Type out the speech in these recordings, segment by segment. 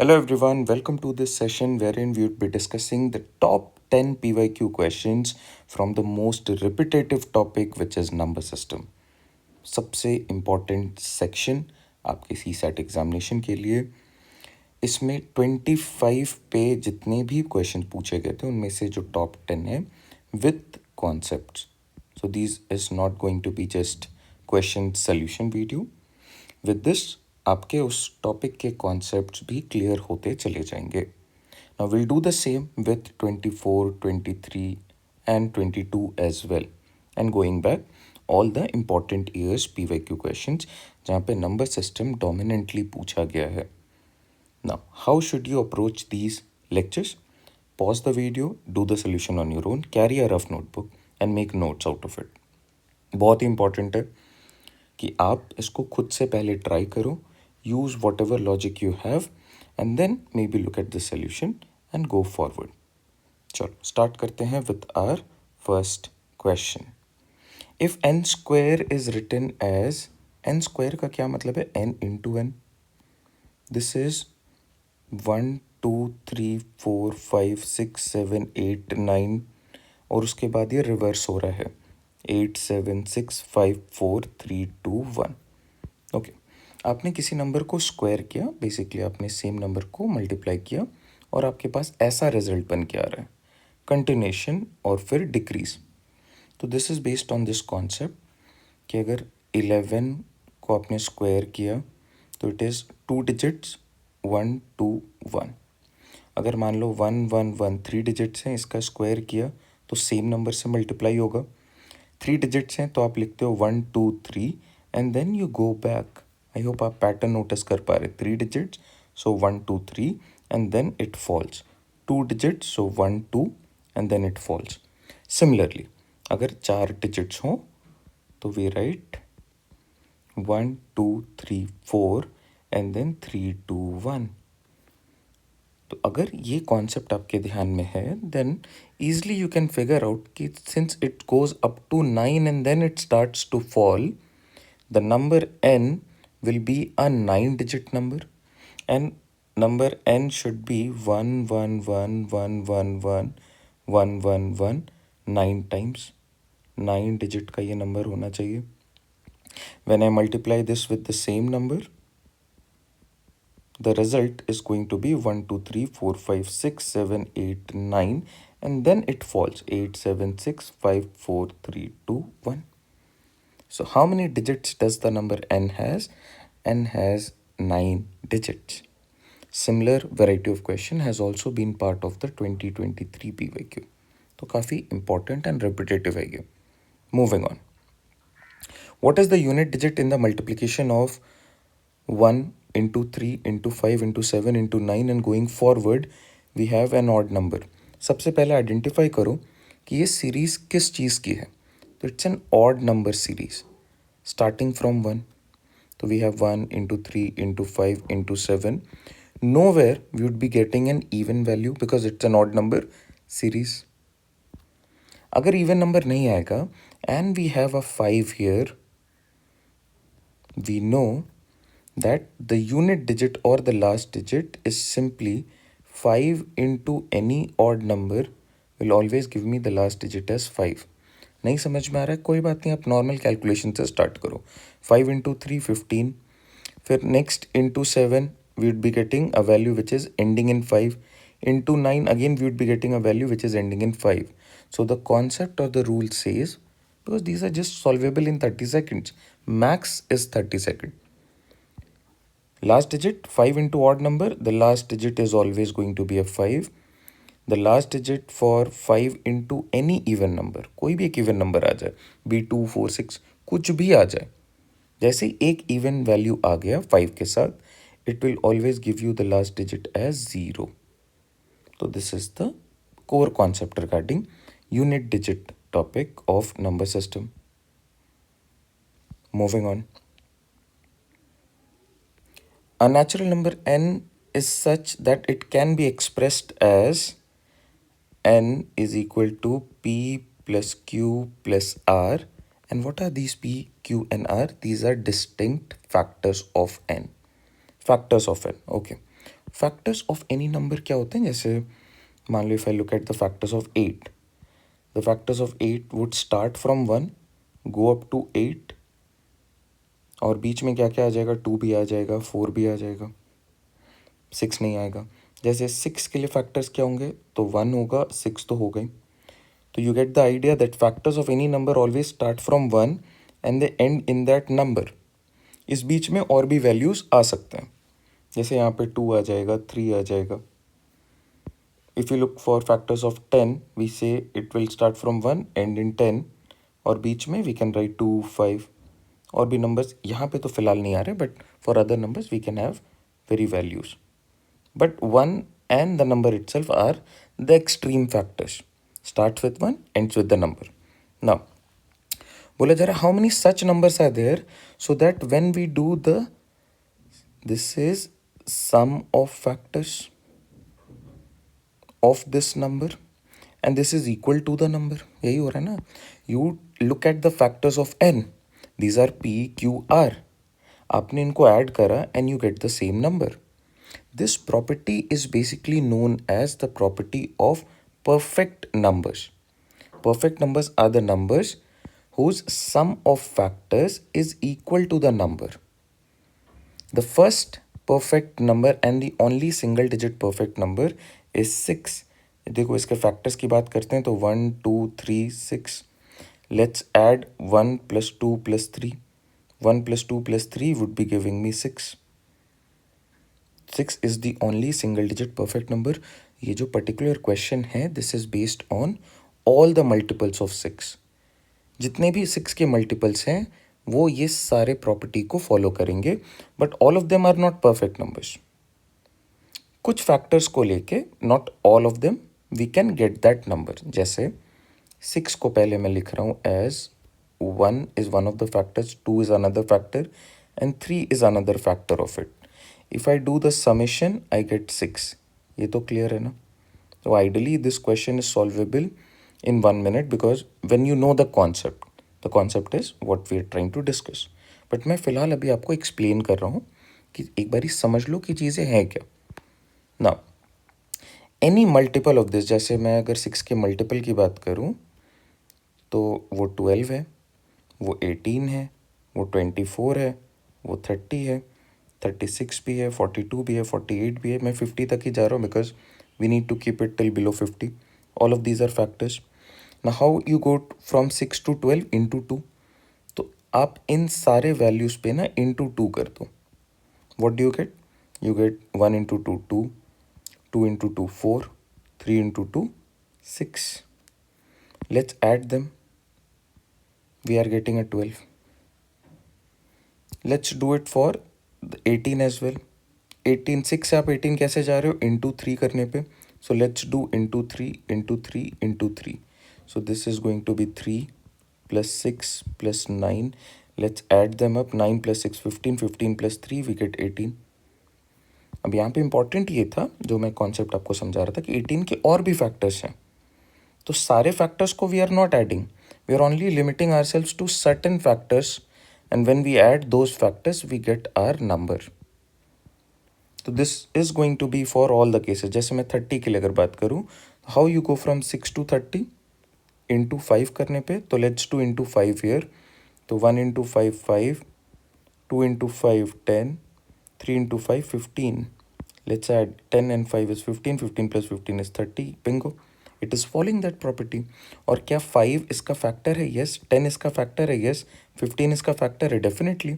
Hello everyone, welcome to this session wherein we would be discussing the top 10 PYQ questions from the most repetitive topic which is number system. सबसे important section आपके सी set examination के लिए। इसमें 25 पे जितने भी question पूछे गए थे उनमें से जो टॉप 10 है with concepts. So this is not going to be just question solution video. With this आपके उस टॉपिक के कॉन्सेप्ट्स भी क्लियर होते चले जाएंगे। Now will do the same with 24, 23 and 22 as well and going back all the important years PYQ questions जहाँ पे number system dominantly पूछा गया है। Now, how should you approach these lectures? Pause the video, do the solution on your own, carry a rough notebook and make notes out of it. बहुत ही important है कि आप इसको खुद से पहले ट्राई करो, use whatever logic you have and then maybe look at the solution and go forward. चलो स्टार्ट करते हैं with our first question. If n square is written as, n square का क्या मतलब है? n into n. This is 1 2 3 4 5 6 7 8 9 और उसके बाद ये रिवर्स हो रहा है 8 7 6 5 4 3 2 1। ओके, आपने किसी नंबर को स्क्वायर किया, बेसिकली आपने सेम नंबर को मल्टीप्लाई किया और आपके पास ऐसा रिजल्ट बन के आ रहा है, कंटिन्यूशन और फिर डिक्रीज। तो this is based on this concept कि अगर 11 को आपने स्क्वायर किया तो इट इज़ 2 डिजिट्स 1 2 1। अगर मान लो 1 1 1 3 डिजिट्स हैं, इसका स्क्वायर किया तो सेम नंबर से मल्टीप्लाई होगा। 3 डिजिट्स हैं तो आप लिखते हो 1 2 3 and then you go back. I hope आप पैटर्न नोटिस कर पा रहे। 3 digits so 1 2 3 and then it falls. 2 digits so 1 2 and then it falls. Similarly अगर 4 डिजिट्स हों तो वी राइट 1 2 3 4 एंड देन 3 2 1। तो अगर ये कॉन्सेप्ट आपके ध्यान में है then easily you can figure out कि since it goes up to 9 and then it starts to fall, the number n will be a 9-digit number and number n should be 1 1 1 1 1 1 1 1 1 9 times। 9 digit का ये number होना चाहिए। When I multiply this with the same number, the result is going to be 1 2 3 4 5 6 7 8 9 and then it falls 8 7 6 5 4 3 2 1। So how many digits does the number n has? N has 9 digits. Similar variety of question has also been part of the 2023 PYQ. तो काफ़ी important and repetitive है ये। Moving on. What is the unit digit in the multiplication of 1 into 3 into 5 into 7 into 9 and going forward we have an odd number? सबसे पहले identify करो कि ये series किस चीज़ की है। तो it's an odd number series starting from 1। तो we have 1 into 3 into 5 into 7। Nowhere we would be getting an even value because it's an odd number series. अगर even number नहीं आएगा and we have a 5 here, we know that the unit digit or the last digit is simply 5 into any odd number will always give me the last digit as 5। नहीं समझ में आ रहा है कोई बात नहीं, आप नॉर्मल कैलकुलेशन से स्टार्ट करो। 5 into 3 15, फिर next into 7 we would be getting a value which is ending in 5, into 9 again we would be getting a value which is ending in 5। So the concept or the rule says, because these are just solvable in 30 seconds, max is 30 seconds, last digit 5 into odd number, the last digit is always going to be a 5। the last digit for 5 into any even number, कोई भी एक even number आ जाए, b2 4 6 कुछ भी आ जाए, जैसे ही एक even value आ गया 5 के साथ it will always give you the last digit as 0। तो this is the core concept regarding unit digit topic of number system. Moving on, a natural number n is such that it can be expressed as n is equal to p plus q plus r। And what are these p, q and r? These are distinct factors of n। Factors of n, okay। Factors of any number क्या होते हैं, जैसे मान लो if I look at the factors of 8, the factors of 8 would start from 1 go up to 8, और बीच में क्या क्या आ जाएगा, 2 भी आ जाएगा, 4 भी आ जाएगा, 6 नहीं आएगा। जैसे 6 के लिए फैक्टर्स क्या होंगे, तो 1 होगा, 6 तो हो गई। तो you get the idea that factors of any number always start from 1 and they and in that number. इस बीच में और भी वैल्यूज आ सकते हैं, जैसे यहाँ पे 2 आ जाएगा, 3 आ जाएगा। If you look for factors of 10 we say it will start from 1 end in 10, और बीच में वी कैन राइट 2, 5 और भी नंबर्स। यहाँ पे तो फिलहाल नहीं आ रहे, but for other numbers we can have very values, but 1 and the number itself are the extreme factors. Starts with 1, ends with the number. Now, बोला जा रहा है how many such numbers are there so that when we do this is sum of factors of this number and this is equal to the number. यही हो रहा है ना. You look at the factors of n. These are p, q, r. आपने इनको add करा and you get the same number. This property is basically known as the property of perfect numbers. Perfect numbers are the numbers whose sum of factors is equal to the number. The first perfect number and the only single digit perfect number is 6. देखो इसके factors की बात करते हैं तो 1, 2, 3, 6. Let's add 1 plus 2 plus 3. 1 plus 2 plus 3 would be giving me 6. 6 is the only single digit perfect number. ये जो particular question है this is based on all the multiples of 6. जितने भी 6 के multiples हैं वो ये सारे property को follow करेंगे, but all of them are not perfect numbers. कुछ factors को लेके not all of them we can get that number. जैसे 6 को पहले मैं लिख रहा हूँ as 1 is one of the factors, 2 is another factor and 3 is another factor of it. If I do the summation, I get 6. ये तो clear है ना? So ideally this question is solvable in 1 minute because when you know the concept is what we are trying to discuss. But मैं फ़िलहाल अभी आपको explain कर रहा हूँ कि एक बारी समझ लो कि चीज़ें हैं क्या. Now, any multiple of this, जैसे मैं अगर 6 के multiple की बात करूँ तो वो 12 है, वो 18 है, वो 24 है, वो 30 है, 36 भी है, 42 भी है, 48 भी है. मैं 50 तक ही जा रहा हूँ because we need to keep it till below 50. All of these are factors. Now how you go from 6 to 12 into 2. तो आप इन सारे वैल्यूज़ पे ना इंटू 2 कर दो. What do you get? You get 1 into 2 2, 2 into 2 4, 3 into 2 6. Let's add them. We are getting a 12. Let's do it for 18 as well. 18 6 से आप 18 कैसे जा रहे हो? इंटू 3 करने पे. So let's do into 3 into 3 into 3. So this is going to be 3 plus 6 plus 9. Let's add them up. 9 plus 6 15, 15 plus 3 we get 18. अब यहाँ पे इंपॉर्टेंट ये था जो मैं कॉन्सेप्ट आपको समझा रहा था कि 18 के और भी फैक्टर्स हैं. तो सारे फैक्टर्स को we are not adding, we are only limiting ourselves to certain factors and when we add those factors we get our number. तो this is going to be for all the cases. जैसे मैं 30 के लिए अगर बात करूँ, how you go from 6 to 30 into 5 करने पे, तो let's do into 5 here. तो 1 into 5 5, 2 into 5 10, 3 into 5 15. Let's add 10 and 5 is 15, 15 plus 15 is 30. Bingo. It is following that property. और क्या 5 इसका फैक्टर है? यस. 10 इसका फैक्टर है? यस. 15 इसका फैक्टर है? डेफिनेटली.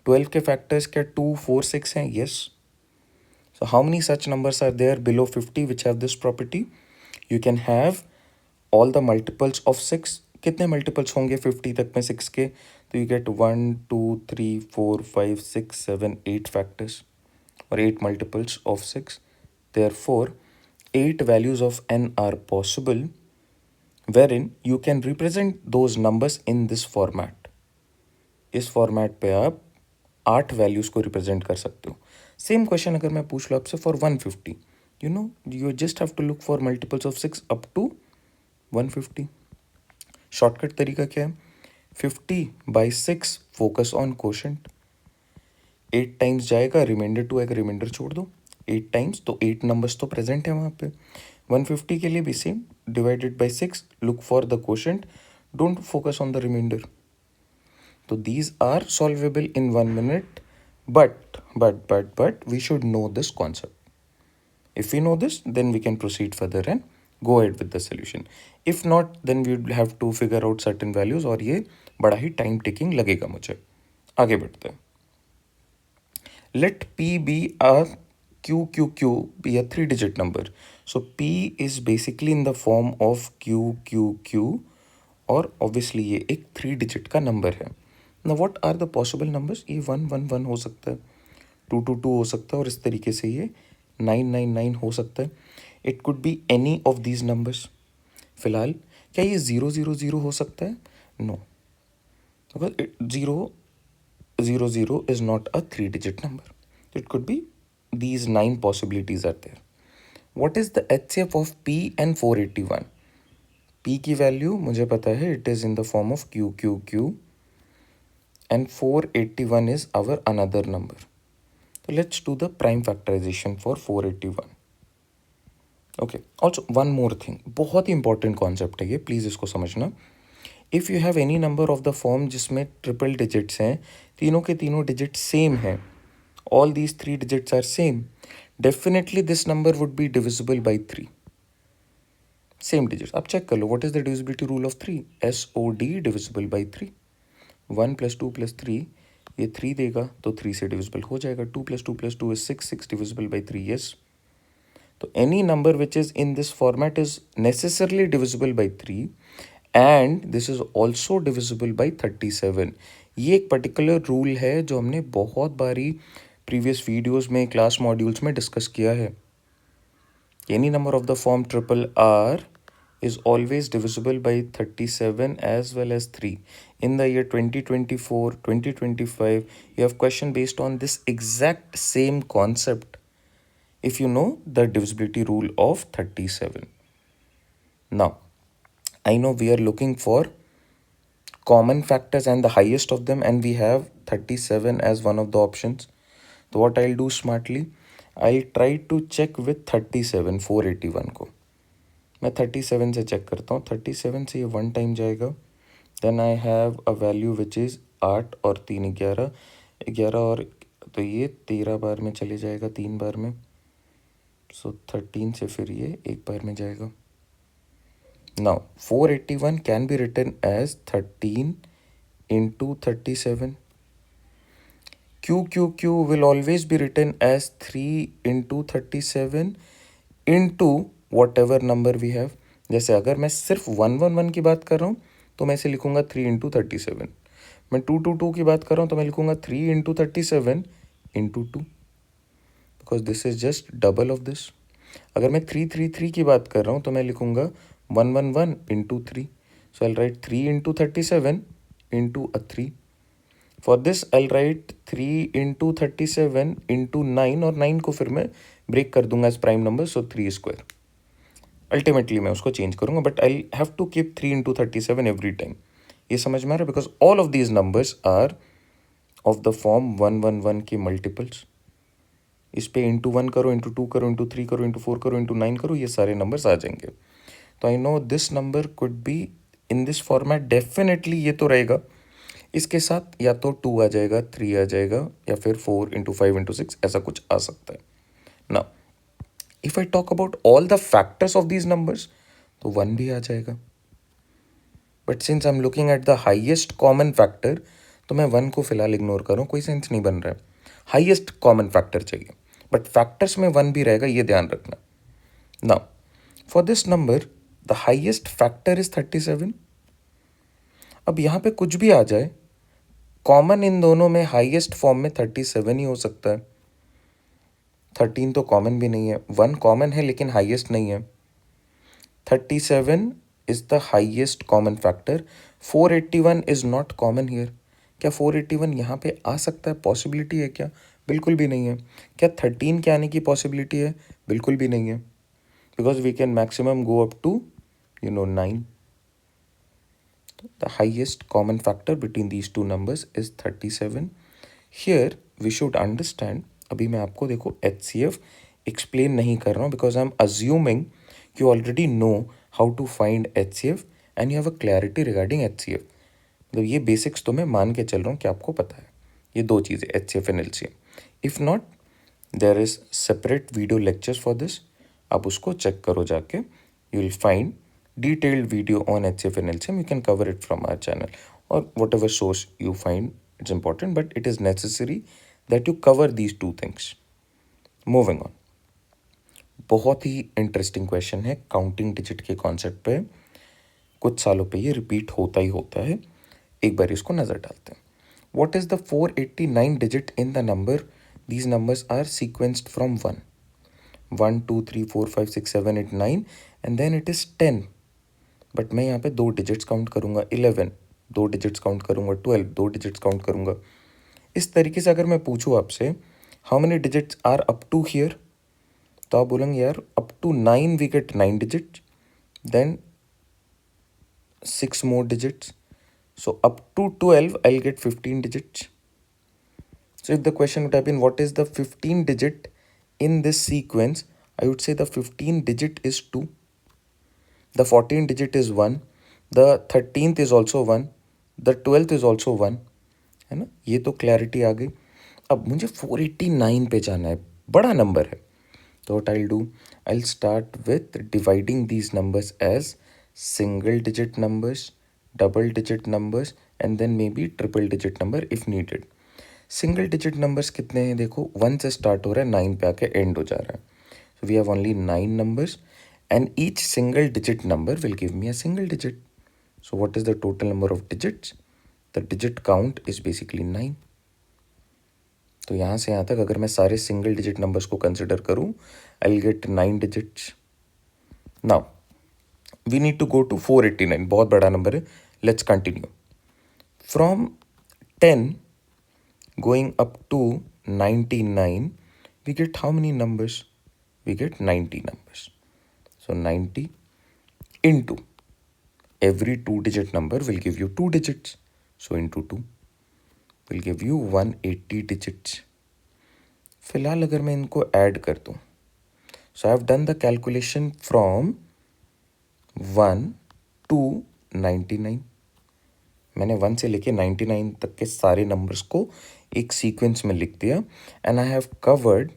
12 के फैक्टर्स क्या 2 4 6 हैं? Yes. So how many such numbers are there below 50 which have this property? You can have all the multiples of 6. कितने मल्टीपल्स होंगे 50 तक में 6 के? तो यू गेट 1 2 3 4 5 6 7 8 फैक्टर्स और 8 multiples of 6. Therefore 8 values of n are possible wherein you can represent those numbers in this format. इस format पे आप 8 वैल्यूज़ को रिप्रेजेंट कर सकते हो. सेम क्वेश्चन अगर मैं पूछ लूँ आपसे for 150, you know you just have to look for multiples of 6 up to 150. Shortcut तरीका क्या है? 50/6 फोकस ऑन कोशेंट. 8 टाइम्स जाएगा, रिमाइंडर 2 आएगा, रिमाइंडर छोड़ दो. 8 टाइम्स, तो 8 नंबर्स तो प्रेजेंट है वहाँ पे। 150 के लिए भी same, divided by 6, look for the quotient, don't focus on the remainder. तो these are solvable in 1 minute, but we should know this concept. If we know this, then we can proceed further and go ahead with the solution. If not, then we would have to figure out certain values, और ये बड़ा ही time taking लगेगा मुझे। आगे बढ़ते हैं। Let P be a QQQ be a 3-digit number. So P is basically in the form of QQQ, और obviously ये एक 3-digit का नंबर है। Now what are the possible numbers? ये 111 हो सकता है, 222 हो सकता है, और इस तरीके से ये 999 हो सकता है। It could be any of these numbers. फिलहाल क्या ये 000 हो सकता है? No, because 000 is not a 3-digit number. It could be these 9 possibilities are there. What is the HCF of P and 481? P की वैल्यू मुझे पता है, it is in the form of QQQ, and 481 is our another number. So let's do the prime factorization for 481. Okay, also one more thing, बहुत ही important concept है ये, please इसको समझना। If you have any number of the form जिसमें triple digits हैं, तीनों के तीनों डिजिट सेम हैं, all these 3 digits are same, definitely this number would be divisible by 3. Same digit आप चेक कर लो, what is the divisibility rule of 3? SOD divisible by 3। 1 + 2 + 3, ये 3 देगा तो 3 से डिविजिबल हो जाएगा। 2 + 2 + 2 is 6, 6 डिविजिबल बाई 3, यस। तो any number which is in this format is necessarily divisible by 3, and this is also divisible by 37। ये एक particular rule है जो हमने बहुत बारी प्रीवियस वीडियोज़ में, क्लास मॉड्यूल्स में डिस्कस किया है। Any number of the form triple R is always divisible by 37 as well as 3. In the year 2024, 2025, you have question based on this exact same concept, if you know the divisibility rule of 37. Now, I know we are looking for common factors and the highest of them, and we have 37 as one of the options. So what I'll do smartly, I'll try to check with 37, 481 को मैं 37 से check करता हूँ। 37 से ये 1 time जाएगा, then I have a value which is 8 और 3 11, 11 और तो ये 13 बार में चले जाएगा, 3 बार में। सो 13 से फिर ये 1 बार में जाएगा। Now 481 can be written as 13 into 37. QQQ will always be written as 3 into 37 into whatever number we have. जैसे अगर मैं सिर्फ 111 की बात कर रहा हूँ तो मैं इसे लिखूंगा 3 into 37। मैं 222 की बात कर रहा हूँ तो मैं लिखूंगा 3 into 37 into 2, because this is just double of this. अगर मैं 333 की बात कर रहा हूँ तो मैं लिखूंगा 111 into 3, so I'll write 3 into 37 into a 3. For this I'll write 3 into 37 into 9, और 9 को फिर मैं ब्रेक कर दूंगा as prime number, so 3 square. Ultimately मैं उसको चेंज करूंगा, but I have to keep 3 into 37 every time. ये समझ में आ रहा है? Because all of these numbers are of the form 111 के मल्टीपल्स। इस पे इंटू 1 करो, इंटू 2 करो, इंटू 3 करो, इंटू 4 करो, इंटू 9 करो, ये सारे नंबर्स आ जाएंगे। तो I know this number could be in this format, definitely ये तो रहेगा। इसके साथ या तो 2 आ जाएगा, 3 आ जाएगा, या फिर 4 into 5 into 6 ऐसा कुछ आ सकता है। Now if I talk about all the factors of these numbers तो 1 भी आ जाएगा, but since I am looking at the highest common factor तो मैं 1 को फिलहाल इग्नोर कर रहा हूँ, कोई सेंस नहीं बन रहा है। हाइएस्ट कॉमन फैक्टर चाहिए, बट फैक्टर्स में 1 भी रहेगा, ये ध्यान रखना। Now for this number the highest factor is 37। अब यहाँ पे कुछ भी आ जाए, कॉमन इन दोनों में हाईएस्ट फॉर्म में 37 ही हो सकता है। 13 तो कॉमन भी नहीं है, 1 कॉमन है लेकिन हाईएस्ट नहीं है। 37 is the highest common factor. 481 is not common here. क्या 481 यहाँ पे आ सकता है? पॉसिबिलिटी है क्या? बिल्कुल भी नहीं है। क्या 13 के आने की पॉसिबिलिटी है? बिल्कुल भी नहीं है, because we can maximum go up to 9. The highest common factor between these two numbers is 37. Here we should understand, अभी मैं आपको देखो HCF एक्सप्लेन नहीं कर रहा हूँ because I am assuming you already know how to find HCF and you have a clarity regarding HCF। मतलब ये बेसिक्स तो मैं मान के चल रहा हूँ कि आपको पता है ये दो चीज़ें, HCF and LCM। If not, there is separate video lectures for this, आप उसको चेक करो जाके, you will find detailed video on HCF and LCM. You can cover it from our channel or whatever source you find it's important, but it is necessary that you cover these two things. Moving on, बहुत ही interesting question है counting digit के concept पे। कुछ सालों पे ये repeat होता ही होता है, एक बार इसको नज़र डालते हैं। What is the 489 digit in the number? These numbers are sequenced from 1, 1 2 3 4 5 6 7 8 9 and then it is 10। But मैं यहाँ पे दो डिजिट्स काउंट करूँगा, 11 दो डिजिट्स काउंट करूँगा, 12 दो डिजिट्स काउंट करूँगा। इस तरीके से अगर मैं पूछूँ आपसे how many digits are up to here, तो आप बोलेंगे यार up to 9 we get 9 digits, then 6 more digits, so up to 12 I'll get 15 digits. So if the question would have been what is the 15 digit in this sequence, I would say the 15 digit is 2, the 14 digit is 1, the 13th is also 1, the 12th is also 1, है ना। ये तो clarity आ गई। अब मुझे 489 पे जाना है, बड़ा नंबर है, तो what I'll do, I'll start with dividing these numbers as single digit numbers, double digit numbers and then maybe triple digit number if needed. Single digit numbers कितने हैं देखो, 1 से स्टार्ट हो रहा है, 9 पे आके एंड हो जा रहा है, so we have only 9 numbers and each single digit number will give me a single digit. So what is the total number of digits, the digit count is basically 9। तो यहाँ से यहाँ तक अगर मैं सारे सिंगल डिजिट नंबर्स को consider करूँ, I will get 9 digits. Now we need to go to 489, बहुत बड़ा नंबर है, let's continue. From 10 going up to 99, we get how many numbers? We get 90 numbers. So 90 into every two digit number will give you 2 digits. So into 2 will give you 180 digits. फिलहाल अगर मैं इनको add कर दूँ, so I have done the calculation from 1 to 99। मैंने 1 से लेके 99 तक के सारे नंबर्स को एक सीक्वेंस में लिख दिया and I have covered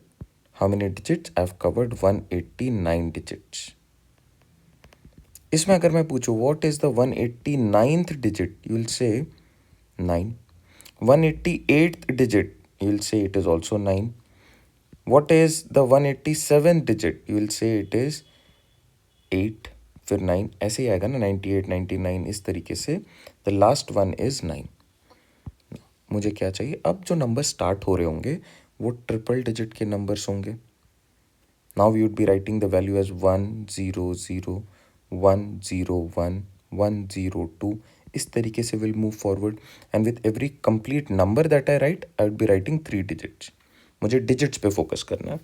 how many digits, I have covered 189 digits. इसमें अगर मैं पूछूं what is the 189th digit, you will say 9। 188th digit, you will say it is also 9। What is the 187th digit, you will say it is 8, फिर 9, ऐसे ही आएगा ना, 98 99 इस तरीके से। The last one is 9। मुझे क्या चाहिए, अब जो नंबर स्टार्ट हो रहे होंगे वो ट्रिपल डिजिट के नंबर्स होंगे। Now we would be writing the value as 1 0 0 1 0 1 1 0 2। इस तरीके से will move forward and with every complete number that I right, I would be writing 3 digits. मुझे डिजिट्स पे फोकस करना है।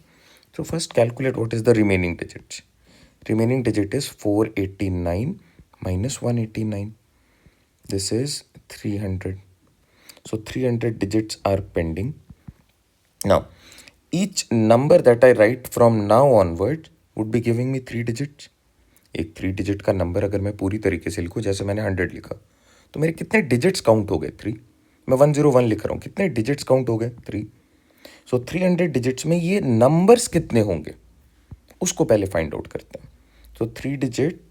So first calculate what is the remaining digits. Remaining digit is 489 minus 189. This is 300. So 300 digits are pending. Now, each number that I write from now onward would be giving me 3 digits. एक 3 digit का number अगर मैं पूरी तरीके से लिखूँ, जैसे मैंने 100 लिखा, तो मेरे कितने डिजिट्स काउंट हो गए? 3। मैं 101 लिख रहा हूँ, कितने डिजिट्स काउंट हो गए? 3। सो 300 डिजिट्स में ये नंबर्स कितने होंगे उसको पहले फाइंड आउट करते हैं। So 3 digit,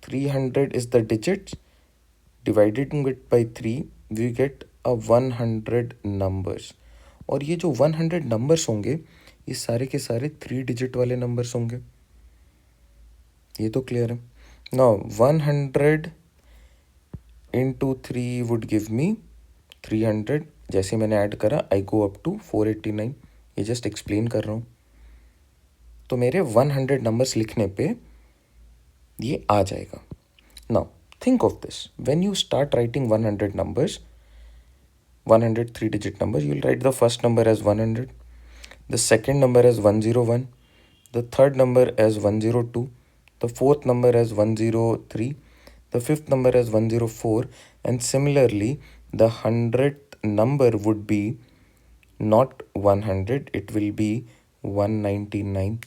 300 is the digits, dividing it by 3 we get a 100 numbers। और ये जो 100 numbers होंगे ये सारे के सारे 3 digit वाले numbers होंगे, ये तो क्लियर है। Now 100 into 3 would give me 300। जैसे मैंने ऐड करा I go up to 489, ये जस्ट एक्सप्लेन कर रहा हूँ। तो मेरे 100 नंबर्स लिखने पे ये आ जाएगा। Now think of this, when you start writing 100 numbers, 100 3 digit numbers, you will write the first number as 100, the second number as 101, the third number as 102, the fourth number as 103, the fifth number as 104, and similarly the 100th number would be not 100, it will be 199,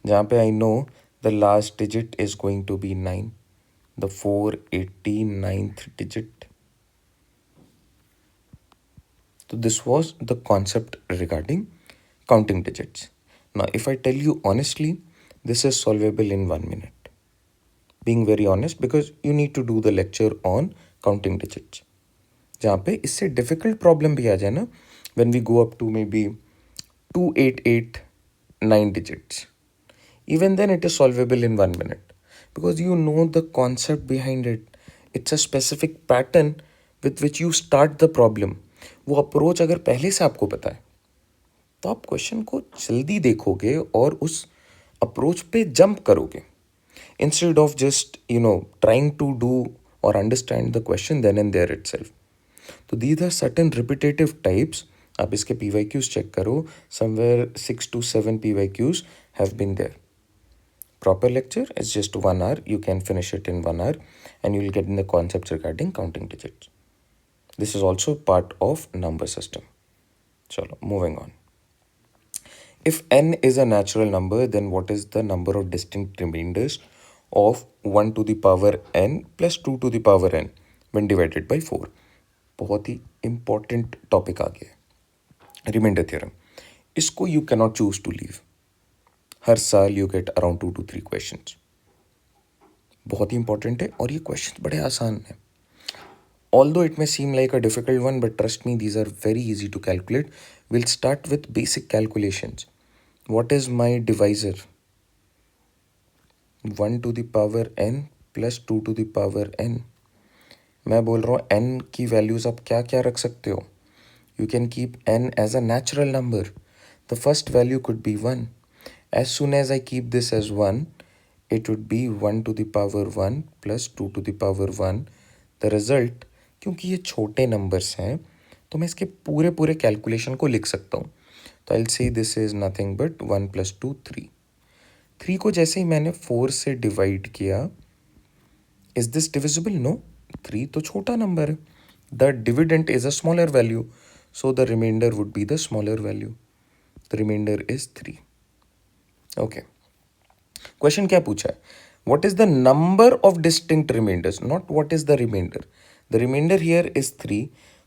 जहाँ पे I know the last digit is going to be 9, the 489th digit. So this was the concept regarding counting digits. Now if I tell you honestly, this is solvable in 1 minute. Being very honest, because you need to do the lecture on counting digits. जहाँ पे इससे difficult problem भी आ जाए ना, when we go up to maybe 2889 digits, even then it is solvable in 1 minute, because you know the concept behind it. It's a specific pattern with which you start the problem. वो approach अगर पहले से आपको पता है तो आप question को जल्दी देखोगे और उस अप्रोच पे जंप करोगे, instead of just trying to do और understand the question then and there itself. तो these are certain repetitive types. आप इसके PYQs चेक करो, somewhere 6 to 7 PYQs have been there. Proper lecture is just 1 hour. You can finish it in 1 hour and you will get in the concepts regarding counting digits. This is also part of number system. Chalo, moving on. If n is a natural number, then what is the number of distinct remainders of 1 to the power n plus 2 to the power n when divided by 4? बहुत ही important topic आ गया है, remainder theorem. इसको you cannot choose to leave. हर साल you get around 2 to 3 questions. बहुत ही important है और ये question बड़े आसान हैं. Although it may seem like a difficult one, but trust me, these are very easy to calculate. We'll start with basic calculations. What is my divisor? 1 to the power n plus 2 to the power n. मैं बोल रहा हूँ n की values आप क्या क्या रख सकते हो. You can keep n as a natural number. The first value could be 1. As soon as I keep this as 1, it would be 1 to the power 1 plus 2 to the power 1. The result, क्योंकि ये छोटे numbers हैं तो मैं इसके पूरे पूरे calculation को लिख सकता हूँ. तो I will say this is nothing but 1 plus 2 3. 3 को जैसे ही मैंने 4 से डिवाइड किया, इज दिस डिविजिबल? नो, 3 तो छोटा नंबर है. The dividend is a smaller value, so the remainder would be the smaller value. The remainder is 3. Okay. Question क्या पूछा है? What is the number of distinct remainders? Not what is the remainder. The remainder here is 3.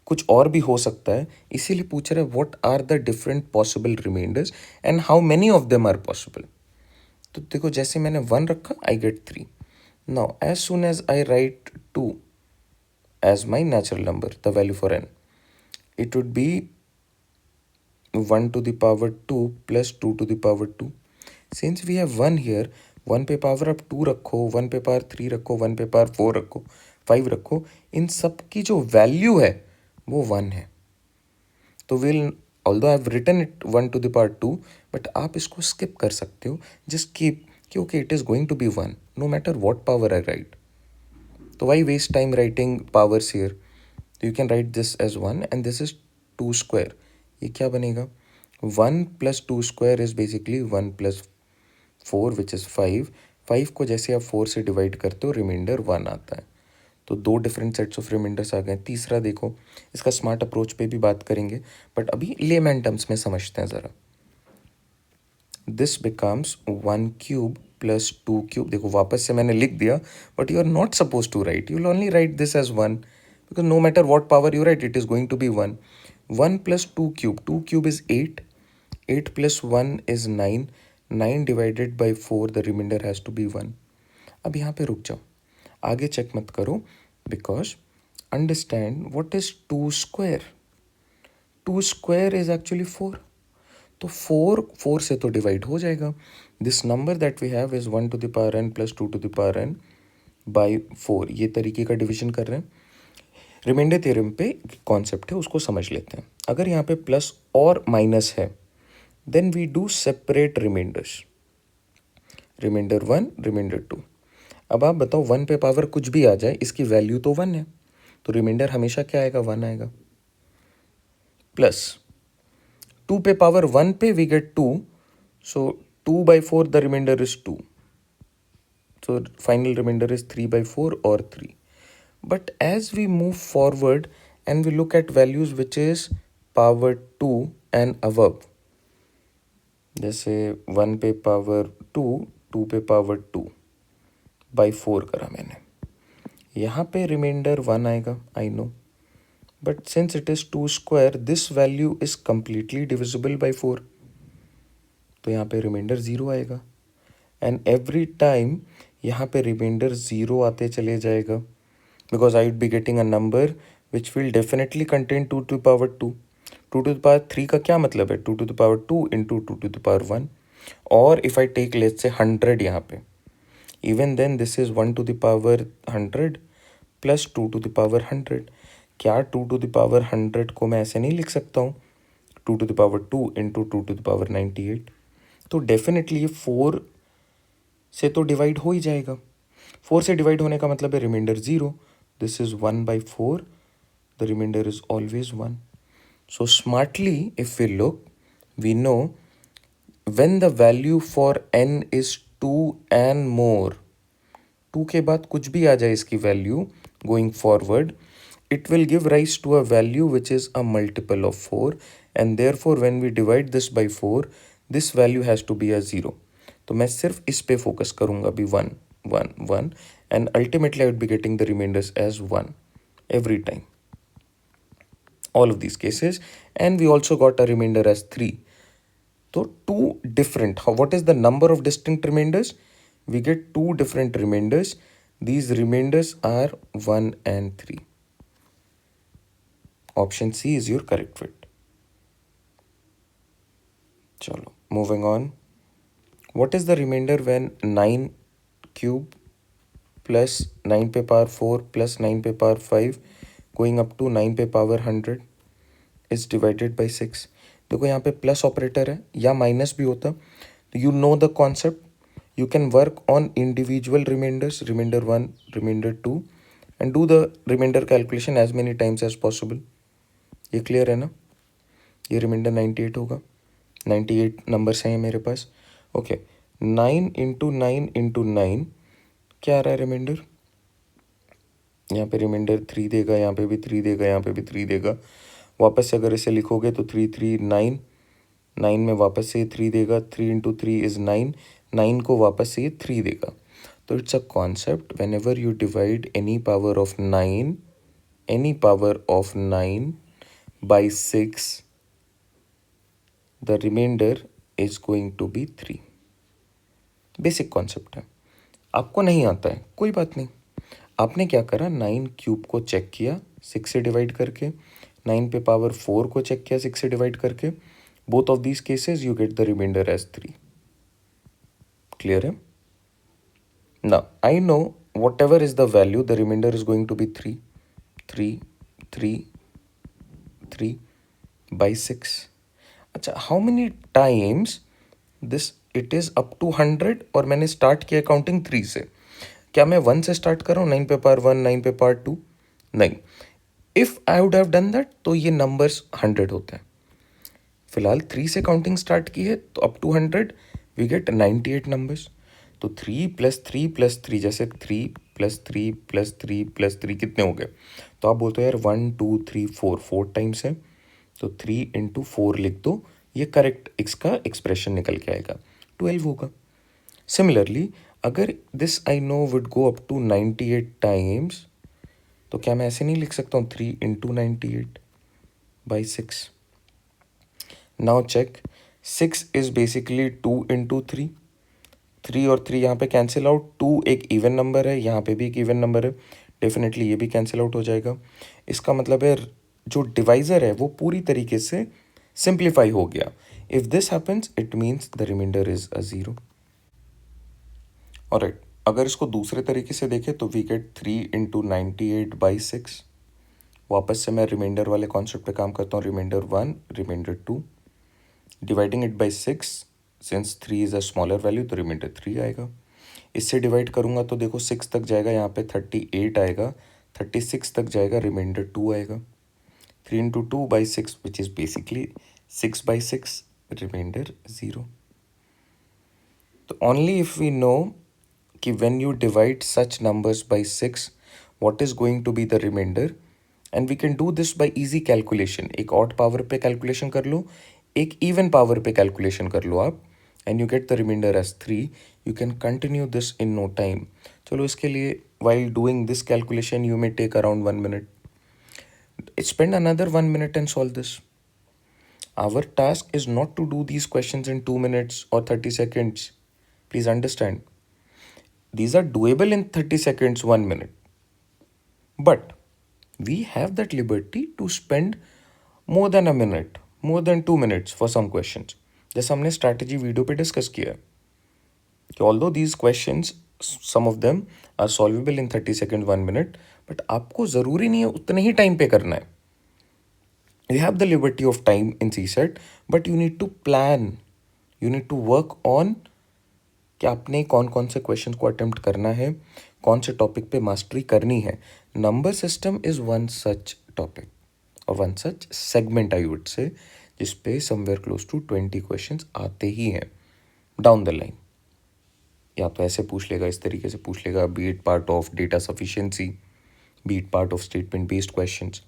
कुछ और भी हो सकता है, इसीलिए पूछ रहा है what are the different possible remainders and how many of them are possible. तो देखो जैसे मैंने 1 रखा, I get 3. Now as soon as I write 2 as my natural number, the value for n, it would be 1 to the power 2 plus 2 to the power 2. Since we have 1 here, 1 पे power आप 2 रखो, 1 पे power 3 रखो, 1 पे power 4 रखो, 5 रखो, इन सब की जो वैल्यू है वो 1 है. तो although I have written it 1 to the power 2, but आप इसको skip कर सकते हो. Just keep कि okay, it is going to be 1, no matter what power I write. तो why waste time writing powers here? You can write this as 1 and this is 2 square. ये क्या बनेगा? 1 plus 2 square is basically 1 plus 4 which is 5. 5 को जैसे आप 4 से divide करते हो, रिमाइंडर 1 आता है. तो 2 डिफरेंट सेट्स ऑफ रिमाइंडर्स आ गए. तीसरा देखो, इसका स्मार्ट अप्रोच पे भी बात करेंगे, बट अभी लेमैन टर्म्स में समझते हैं ज़रा. This becomes 1 cube plus 2 cube. देखो वापस से मैंने लिख दिया, but you are not suppose to write. You will only write this as 1, because no matter what power you write, it is going to be 1. 1 plus 2 cube. 2 cube is 8. 8 plus 1 is 9. 9 divided by 4, the remainder has to be 1. अब यहाँ पे रुक जाओ, आगे check मत करो, because understand what is 2 square. 2 square is actually 4. तो 4 से तो डिवाइड हो जाएगा. This number that we have is 1 to the power n plus 2 to the power n by 4. ये तरीके का डिविजन कर रहे हैं. रिमाइंडर थ्योरम पे कॉन्सेप्ट है, उसको समझ लेते हैं. अगर यहाँ पे प्लस और माइनस है, then we do separate remainders. Remainder 1, remainder 2. अब आप बताओ 1 पे पावर कुछ भी आ जाए, इसकी वैल्यू तो 1 है, तो रिमाइंडर हमेशा क्या आएगा? 1 आएगा. प्लस 2 पे पावर 1 पे we get 2, so 2 by 4 the remainder is 2. So final remainder is 3 by 4 or 3. But as we move forward and we look at values which is power 2 and above, जैसे 1 पे power 2, 2 पे power 2 by 4 करा मैंने, यहाँ पे reminder 1 आएगा, I know, but since it is 2 square this value is completely divisible by 4, तो यहाँ पे रिमाइंडर 0 आएगा। एंड एवरी टाइम यहाँ पे रिमाइंडर 0 आते चले जाएगा, because I would be getting a number which will definitely contain 2 to the power 2। 2 to the power 3 का क्या मतलब है? 2 to the power 2 into 2 to the power 1। और if I take let's say 100 यहाँ पे, even then this is 1 to the power 100 plus 2 to the power 100। क्या 2 to the power 100 को मैं ऐसे नहीं लिख सकता हूँ? 2 to the power 2 into 2 to the power 98। तो डेफिनेटली ये 4 से तो डिवाइड हो ही जाएगा। 4 से डिवाइड होने का मतलब है remainder 0। This is 1/4, the remainder is always 1। So smartly, if we look, we know when the value for n is 2 and more, 2 के बाद कुछ भी आ जाए इसकी value going forward, it will give rise to a value which is a multiple of 4, and therefore when we divide this by 4, this value has to be a 0. तो मैं सिर्फ इस पे फोकस करूँगा अभी 1 1 1, and ultimately I would be getting the remainders as 1 every time, all of these cases, and we also got a remainder as 3. So two different, what is the number of distinct remainders? We get two different remainders. These remainders are 1 and 3. Option C is your correct fit. Chalo, moving on. What is the remainder when 9 cube plus 9 पे power 4 plus 9 पे power 5 going up to 9 पे power 100 is divided by 6? देखो यहाँ पे plus operator है या minus भी होता, तो you know the concept, you can work on individual remainders, remainder 1, remainder 2, and do the remainder calculation as many times as possible. ये क्लियर है ना? ये रिमाइंडर 98 होगा, 98 नंबर्स हैं मेरे पास। ओके, 9 इंटू 9 इंटू 9 क्या आ रहा है रिमाइंडर? यहाँ पे रिमाइंडर 3 देगा, यहाँ पे भी 3 देगा, यहाँ पे भी 3 देगा। वापस से अगर इसे लिखोगे तो 3 3 9, 9 में वापस से 3 देगा, 3 इंटू 3 इज़ 9, 9 को वापस से 3 देगा। तो it's a concept, whenever you divide any power of 9, any power of 9 by 6, the remainder is going to be 3। Basic concept है, आपको नहीं आता है कोई बात नहीं। आपने क्या करा, 9 क्यूब को चेक किया 6 से डिवाइड करके, 9 पे पावर 4 को चेक किया 6 से डिवाइड करके, both of these cases you get the remainder as 3। Clear है? Now, I know whatever is the value, the remainder is going to be 3, 3, 3, 3 by 6. अच्छा, how many times this it is up to 100, और मैंने start किया counting 3 से। क्या मैं 1 से start कर रहा हूँ? 9 पे पावर 1, 9 पे पावर 2? नहीं। If I would have done that तो ये नंबर्स 100 होते हैं। फिलहाल 3 से काउंटिंग स्टार्ट की है तो up to 100 we get 98 numbers. तो 3 प्लस 3 प्लस 3, जैसे 3 प्लस 3 प्लस 3 प्लस 3 कितने हो गए? तो आप बोलते हो यार 1 2 3 4, 4 टाइम्स है, तो 3 इंटू 4 लिख दो, ये करेक्ट इसका एक्सप्रेशन निकल के आएगा, 12 होगा। सिमिलरली अगर this I know would go up to 98 times, तो क्या मैं ऐसे नहीं लिख सकता हूँ 3 into 98 by 6? Now check, 6 is basically 2 into 3, 3 और 3 यहाँ पे कैंसिल आउट, 2 एक इवन नंबर है, यहाँ पे भी एक इवन नंबर है, डेफिनेटली ये भी कैंसिल आउट हो जाएगा। इसका मतलब है जो डिवाइज़र है वो पूरी तरीके से सिंप्लीफाई हो गया। If this happens it means the remainder is a 0। Alright, अगर इसको दूसरे तरीके से देखें तो वी गेट 3 इंटू 98 बाई 6। वापस से मैं रिमाइंडर वाले कॉन्सेप्ट पे काम करता हूँ, remainder 1, remainder 2, dividing it by 6, since 3 is a smaller value तो रिमाइंडर 3 आएगा। इससे डिवाइड करूँगा तो देखो 6 तक जाएगा, यहाँ पे 38 आएगा, 36 तक जाएगा, रिमाइंडर 2 आएगा। 3 into 2 by 6 which is basically 6 by 6, remainder 0। तो ओनली इफ़ वी नो कि when you divide such numbers by 6 what is going to be the remainder, and we can do this by easy calculation। एक odd power पे calculation कर लो, एक even power पे calculation कर लो आप and you get the remainder as 3. You can continue this in no time. चलो इसके लिए while doing this calculation you may take around 1 minute. Spend another 1 minute and solve this. Our task is not to do these questions in 2 minutes or 30 seconds. Please understand. These are doable in 30 seconds, 1 minute. But we have that liberty to spend more than a minute, more than 2 minutes for some questions. जैसा हमने strategy video पे discuss किया कि although these questions, some of them are solvable in 30 seconds, 1 minute, but आपको ज़रूरी नहीं है उतने ही टाइम पे करना है. You have the liberty of time in CSET, but you need to plan. You need to work on कि आपने कौन कौन से क्वेश्चन को अटेम्प्ट करना है, कौन से टॉपिक पे मास्टरी करनी है. Number system is one such topic और one such segment I would say, जिस पे समवेयर क्लोज टू 20 क्वेश्चंस आते ही हैं डाउन द लाइन. या तो ऐसे पूछ लेगा, इस तरीके से पूछ लेगा, B it part of data sufficiency, B it part of statement based questions.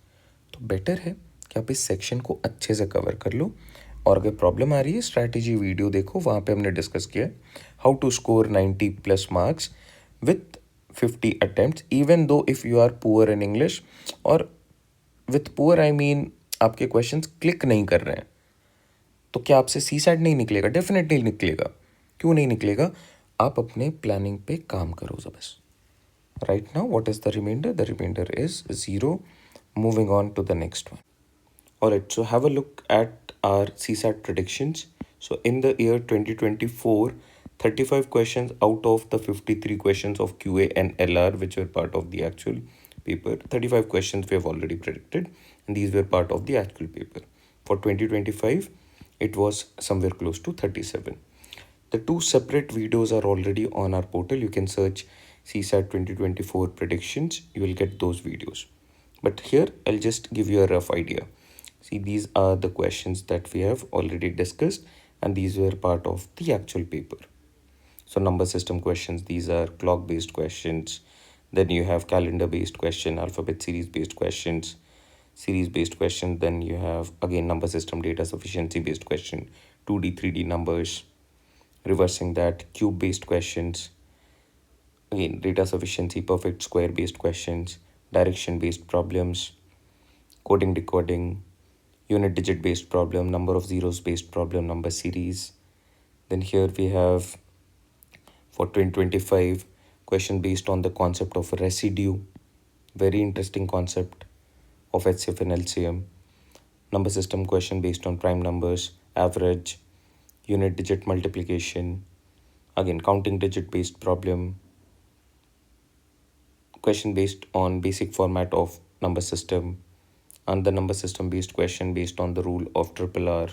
तो बेटर है कि आप इस सेक्शन को अच्छे से कवर कर लो. और अगर प्रॉब्लम आ रही है, स्ट्रैटेजी वीडियो देखो, वहाँ पे हमने डिस्कस किया how to score 90+ marks with 50 attempts even though if you are poor in English. और विथ पुअर आई मीन आपके क्वेश्चंस क्लिक नहीं कर रहे हैं. तो क्या आपसे CSAT नहीं निकलेगा? डेफिनेटली निकलेगा. क्यों नहीं निकलेगा? आप अपने प्लानिंग पे काम करो बस. Right now, what is the remainder? The remainder is 0. Moving on to the next one. Alright, so have a look at our CSAT predictions. So in the year 2024, 35 questions out of the 53 questions of QA and LR, which were part of the actual paper, 35 questions we have already predicted, and these were part of the actual paper. For 2025, it was somewhere close to 37. The two separate videos are already on our portal. You can search CSAT 2024 predictions. You will get those videos. But here, I'll just give you a rough idea. See, these are the questions that we have already discussed, and these were part of the actual paper. So number system questions, these are clock based questions. Then you have calendar based question, alphabet series based questions, series based question. Then you have again number system data sufficiency based question, 2D 3D numbers. Reversing that, cube based questions, again data sufficiency, perfect square based questions, direction based problems, coding decoding, unit digit based problem, number of zeros based problem, number series. Then here we have for 2025 question based on the concept of residue, very interesting concept of HCF and LCM. Number system question based on prime numbers, average, unit digit multiplication, again counting digit based problem, question based on basic format of number system, and the number system based question based on the rule of triple R,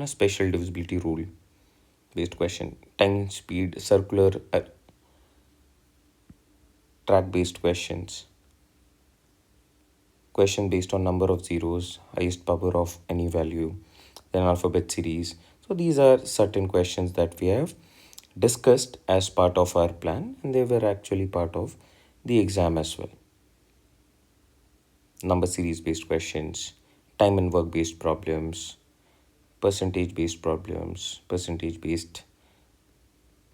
special divisibility rule based question, time speed circular track based questions, question based on number of zeros, highest power of any value, then alphabet series. So these are certain questions that we have discussed as part of our plan, and they were actually part of the exam as well. Number series based questions, time and work based problems, percentage based problems, percentage based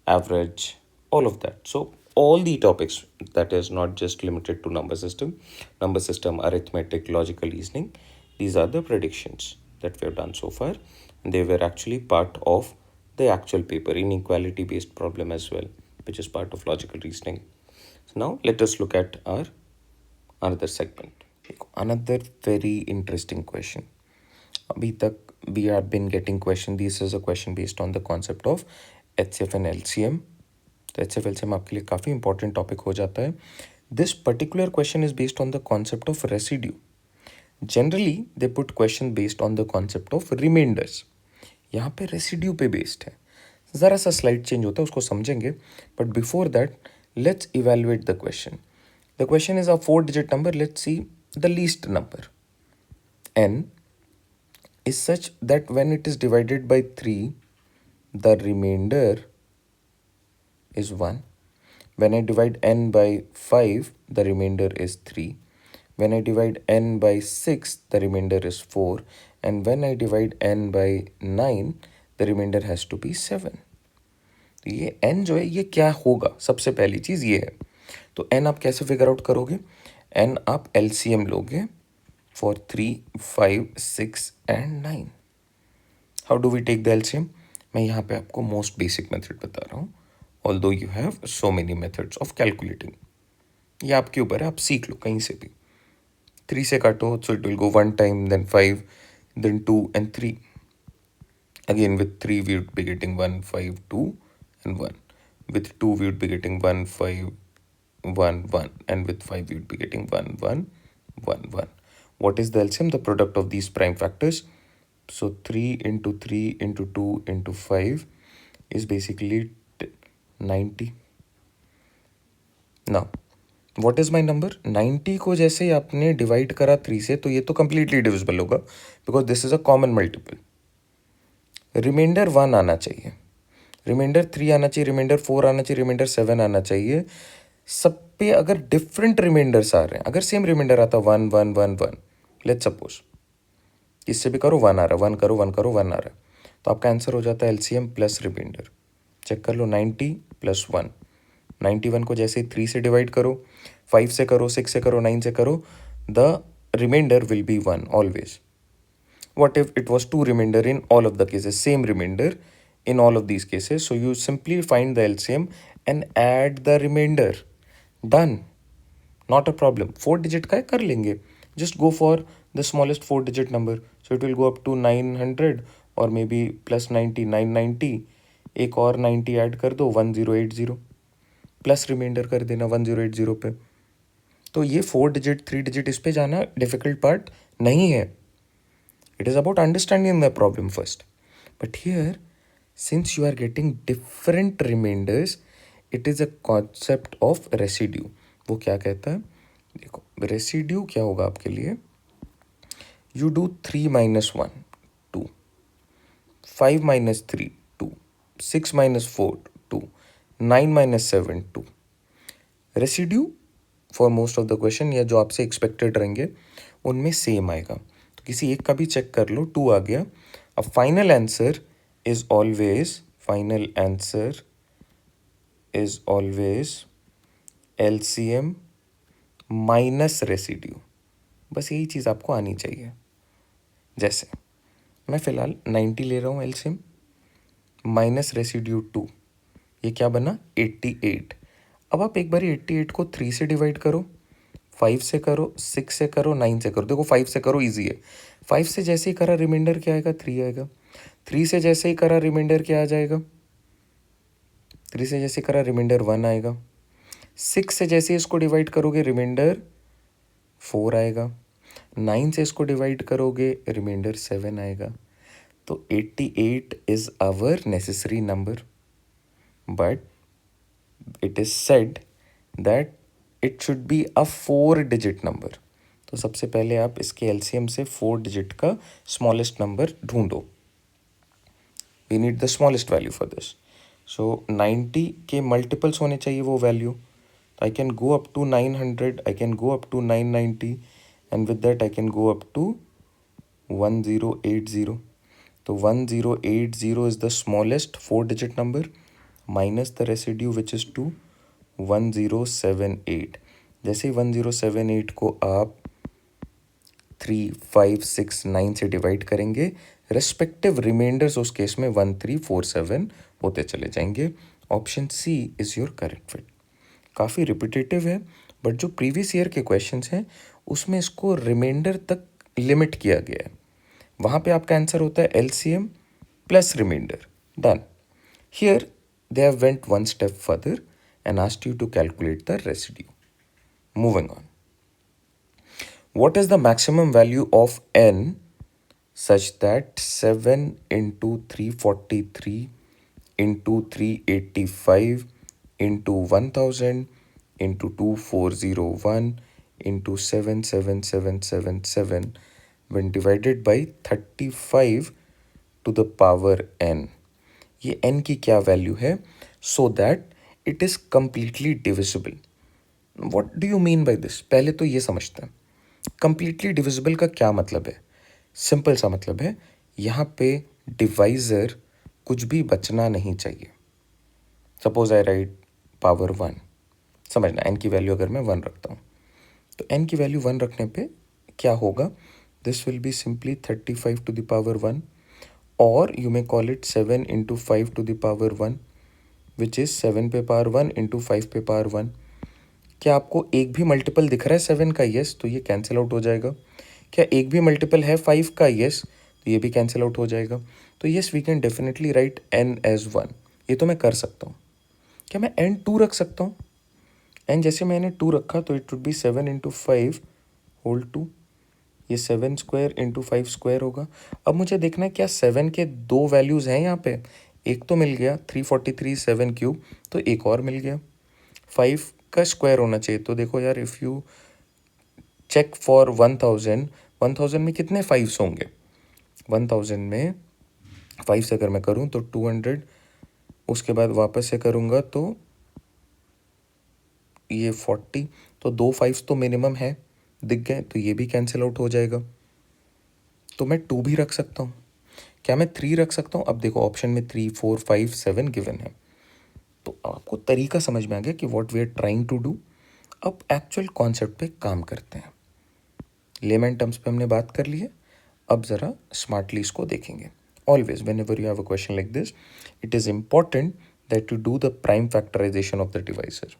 average, all of that. So all the topics, that is not just limited to number system, arithmetic, logical reasoning, these are the predictions that we have done so far, and they were actually part of the actual paper, inequality based problem as well, which is part of logical reasoning. So now let us look at our another segment. Another very interesting question. अभी तक we have been getting question. This is a question based on the concept of HCF and LCM. तो HCF LCM आपके लिए काफ़ी important topic हो जाता है. This particular question is based on the concept of residue. Generally they put question based on the concept of remainders. यहाँ पे residue पे बेस्ड है. ज़रा सा स्लाइड चेंज होता है, उसको समझेंगे. But before that let's evaluate the question. The question is a 4-digit number. Let's see the least number. N is such that when it is divided by 3, the remainder is 1. When I divide n by 5, the remainder is 3. When I divide n by 6, the remainder is 4. And when I divide n by 9, the remainder has to be 7. तो ये n जो है ये क्या होगा, सबसे पहली चीज़ ये है. तो n आप कैसे फिगर आउट करोगे? n आप LCM लोगे for 3, 5, 6 and 9. How do we take the LCM? मैं यहाँ पे आपको मोस्ट बेसिक मेथड बता रहा हूँ, although you have so many methods of calculating. ये आपके ऊपर है, आप सीख लो कहीं से भी. 3 से काटो, so it will go 1 time, then 5, then 2 and 3. Again with 3 we would be getting 1, 5, 2 and 1. With 2 we would be getting 1, 5, 1, 1. And with 5 we would be getting 1, 1, 1, 1. What is the LCM? The product of these prime factors. So 3 into 3 into 2 into 5 is basically 90. Now, what is my number? 90 को जैसे ही आपने divide करा 3 से, तो ये तो completely divisible होगा because this is a common multiple. Remainder 1 आना चाहिए, रिमाइंडर 3 आना चाहिए, रिमाइंडर 4 आना चाहिए, रिमाइंडर 7 आना चाहिए. सब पे अगर डिफरेंट रिमाइंडर्स आ रहे हैं, अगर सेम रिमाइंडर आता 1 1 1 1, लेट्स सपोज इससे भी करो 1 आ रहा है, 1 करो 1 करो 1 आ रहा है, तो आपका आंसर हो जाता है LCM प्लस रिमाइंडर. चेक कर लो, 90 प्लस 1. 91 को जैसे ही 3 से डिवाइड करो, 5 से करो, 6 से करो, 9 से करो, the remainder will be 1 always. What if it was 2 remainder in all of the cases? Same remainder in all of these cases. So you simply find the LCM and add the remainder. Done. Not a problem. 4 digit का है, कर लेंगे. Just go for the smallest 4 digit number. So it will go up to 900 or maybe plus 90, 990. एक और 90 add कर दो, 1080. Plus remainder कर देना 1080 पे. तो ये 4 डिजिट 3 डिजिट इस पे जाना डिफिकल्ट पार्ट नहीं है. It is about understanding the problem first. But here, since you are getting different remainders, it is a concept of residue. वो क्या कहता है? देखो, residue क्या होगा आपके लिए? You do 3 minus 1, 2. 5 minus 3, 2. 6 minus 4, 2. 9 minus 7, 2. Residue for most of the question या जो आपसे expected रहेंगे उनमें सेम आएगा. तो किसी एक का भी चेक कर लो, 2 आ गया. अब final answer is always LCM minus residue. बस यही चीज़ आपको आनी चाहिए. जैसे मैं फ़िलहाल 90 ले रहा हूँ, LCM माइनस रेसिड्यू 2, ये क्या बना 88. अब आप एक बार 88 को 3 से डिवाइड करो, 5 से करो, 6 से करो, 9 से करो. देखो 5 से करो, ईजी है. 5 से जैसे ही करा रिमाइंडर क्या आएगा, 3 आएगा. 3 से जैसे ही करा रिमाइंडर क्या आ जाएगा, 3 से जैसे करा रिमाइंडर 1 आएगा. 6 से जैसे इसको डिवाइड करोगे रिमाइंडर 4 आएगा. 9 से इसको डिवाइड करोगे रिमाइंडर 7 आएगा. तो 88 is our necessary number, but it is said that it should be a 4 digit number. तो सबसे पहले आप इसके LCM से 4 डिजिट का स्मॉलेस्ट नंबर ढूंढो. We need the smallest value for this. So 90 के मल्टीपल्स होने चाहिए वो वैल्यू. I can go up to 900, I can go up to 990, and with that I can go up to 1080. So 1080 is the smallest 4 digit number minus the residue which is 2, 1078. जैसे ही 1078 को आप 3, 5, 6, 9 से divide करेंगे, respective reminders उस case में 1, 3, 4, 7 होते चले जाएंगे. Option C is your correct fit. काफ़ी रिपीटेटिव है, बट जो प्रीवियस ईयर के क्वेश्चंस हैं उसमें इसको रिमाइंडर तक लिमिट किया गया है. वहाँ पे आपका आंसर होता है LCM plus remainder. Done. Here they have went one step further and asked you to calculate the residue. Moving on. What is the maximum value of n such that 7 into 343 into 385 into 1000 into 2401 into 77777 when divided by 35 to the power n. ये n की क्या value है so that it is completely divisible. What do you mean by this? पहले तो ये समझते हैं. Completely divisible का क्या मतलब है? सिंपल सा मतलब है, यहाँ पे डिवाइज़र कुछ भी बचना नहीं चाहिए। सपोज आई राइट पावर 1, समझना n की वैल्यू अगर मैं 1 रखता हूँ तो n की वैल्यू 1 रखने पे क्या होगा, this will be simply 35 to the power 1, और you may call it 7 into 5 to the power 1, which is 7 पे पावर 1 इंटू 5 पे पावर 1। क्या आपको एक भी मल्टीपल दिख रहा है 7 का? यस, तो ये कैंसिल आउट हो जाएगा। क्या एक भी मल्टीपल है 5 का? यस, तो ये भी कैंसिल आउट हो जाएगा। तो yes, we can definitely write n as 1। ये तो मैं कर सकता हूँ। क्या मैं n 2 रख सकता हूँ? n जैसे मैंने 2 रखा तो it would be 7 into 5 whole 2, ये 7 स्क्वायर इंटू 5 स्क्वायर होगा। अब मुझे देखना है क्या 7 के दो वैल्यूज़ हैं यहाँ पे? एक तो मिल गया 343 7 क्यूब, तो एक और मिल गया। 5 का स्क्वायर होना चाहिए, तो देखो यार, इफ़ यू चेक फॉर 1000, 1000 में कितने 5s होंगे? 1000 में 5 से अगर मैं करूँ तो 200, उसके बाद वापस से करूँगा तो ये 40, तो दो 5s तो मिनिमम है, दिख गए, तो ये भी कैंसिल आउट हो जाएगा। तो मैं 2 भी रख सकता हूँ। क्या मैं 3 रख सकता हूँ? अब देखो ऑप्शन में 3 4 5 7 गिवन है, तो आपको तरीका समझ में आ गया कि what we are trying to do. अब एक्चुअल कॉन्सेप्ट पे काम करते हैं। लेमैन टर्म्स पे हमने बात कर ली है, अब ज़रा स्मार्टली इसको देखेंगे। Always whenever you have a question like this, it is important that you do the prime factorization of the divisors.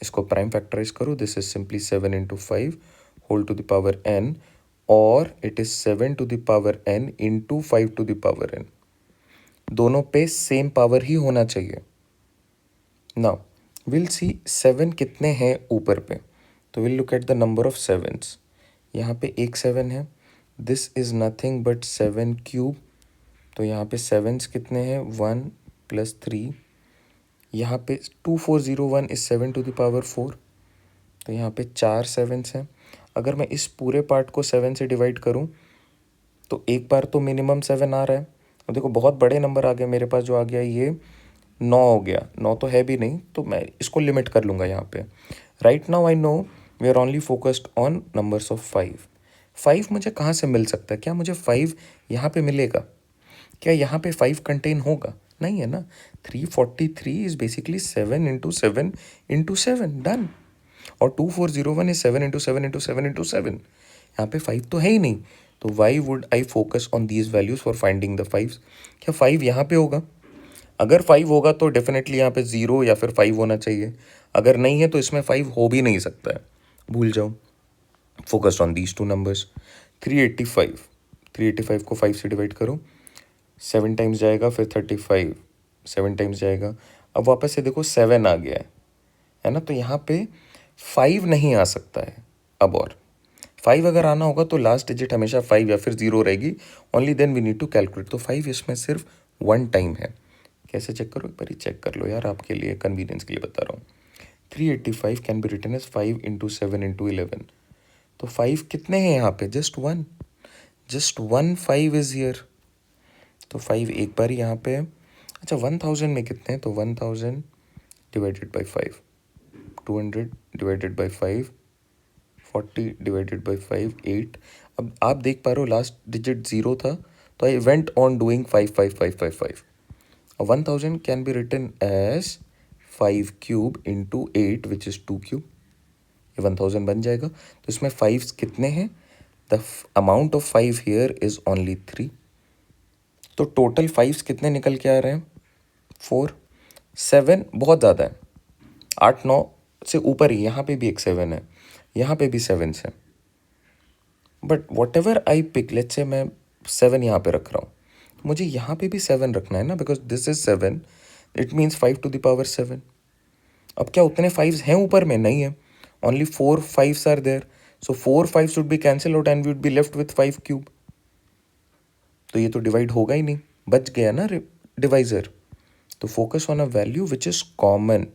इसको प्राइम फैक्टराइज करो, this is simply 7 into 5 whole to the power n, और it is 7 to the power n into 5 to the power n। दोनों पे same power ही होना चाहिए। Now will see 7 कितने हैं ऊपर पे, तो will look at the number of sevens. यहाँ पे एक 7 है, this is nothing but 7 cube, तो यहाँ पे सेवन्स कितने हैं? 1 प्लस 3। यहाँ पे 2401 इज 7 टू द पावर 4, तो यहाँ पे 4 सेवन्स हैं। अगर मैं इस पूरे पार्ट को 7 से डिवाइड करूँ तो एक बार तो मिनिमम 7 आ रहा है। अब देखो बहुत बड़े नंबर आ गए मेरे पास, जो आ गया ये 9 हो गया। 9 तो है भी नहीं, तो मैं इसको लिमिट कर लूँगा यहाँ पे। Right now I know we are only focused on numbers of 5। 5 मुझे कहाँ से मिल सकता है? क्या मुझे 5 यहाँ पे मिलेगा? क्या यहाँ पे 5 कंटेन होगा? नहीं है ना। 343 is basically 7 into 7 into 7, done. और 2401 इज 7 इंटू 7 इंटू 7 इंटू 7, यहाँ पे 5 तो है ही नहीं। तो why would I focus on these values for finding the 5? क्या 5 यहाँ पे होगा? अगर 5 होगा तो डेफिनेटली यहाँ पे 0 या फिर 5 होना चाहिए। अगर नहीं है तो इसमें 5 हो भी नहीं सकता है, भूल जाओ। Focus on these two numbers. 385, 385 को 5 से डिवाइड करो, 7 टाइम्स जाएगा, फिर 35, 7 टाइम्स जाएगा। अब वापस से देखो 7 आ गया है ना, तो यहाँ पे 5 नहीं आ सकता है अब। और 5 अगर आना होगा तो लास्ट डिजिट हमेशा 5 या फिर 0 रहेगी, only then we need to calculate. तो 5 इसमें सिर्फ 1 टाइम है। कैसे चेक करो? एक बार ही चेक कर लो यार, आपके लिए कन्वीनियंस के लिए बता रहा हूँ। 385 can be written as 5 into 7 into 11। तो 5 कितने हैं यहाँ पे? Just 1, just 1 5 is here. तो 5 एक बार ही यहाँ पे है। अच्छा 1000 में कितने हैं? तो 1000 divided by 5, 200 divided by 5, 40 divided by 5, 8। अब आप देख पा रहे हो लास्ट डिजिट 0 था, तो I went on doing 5 5 5 5 5। 1000 can be written as 5 cube into 8 which is 2 cube. ये 1000 बन जाएगा। तो इसमें 5 कितने हैं? The amount of 5 here is only 3। तो टोटल 5 कितने निकल के आ रहे हैं? 4। 7 बहुत ज़्यादा है, 8 9 से ऊपर ही। यहाँ पे भी एक 7 है, यहाँ पे भी 7 है। But whatever I pick, let's say मैं 7 यहाँ पे रख रहा हूँ, तो मुझे यहाँ पे भी 7 रखना है ना, because this is 7, it means 5 to the power 7। अब क्या उतने 5 हैं ऊपर में? नहीं है, only 4 5s are there. So 4 5 should be cancel out and we would be left with 5 cube. तो ये तो डिवाइड होगा ही नहीं, बच गया ना डिवाइजर। तो focus on a value which is common.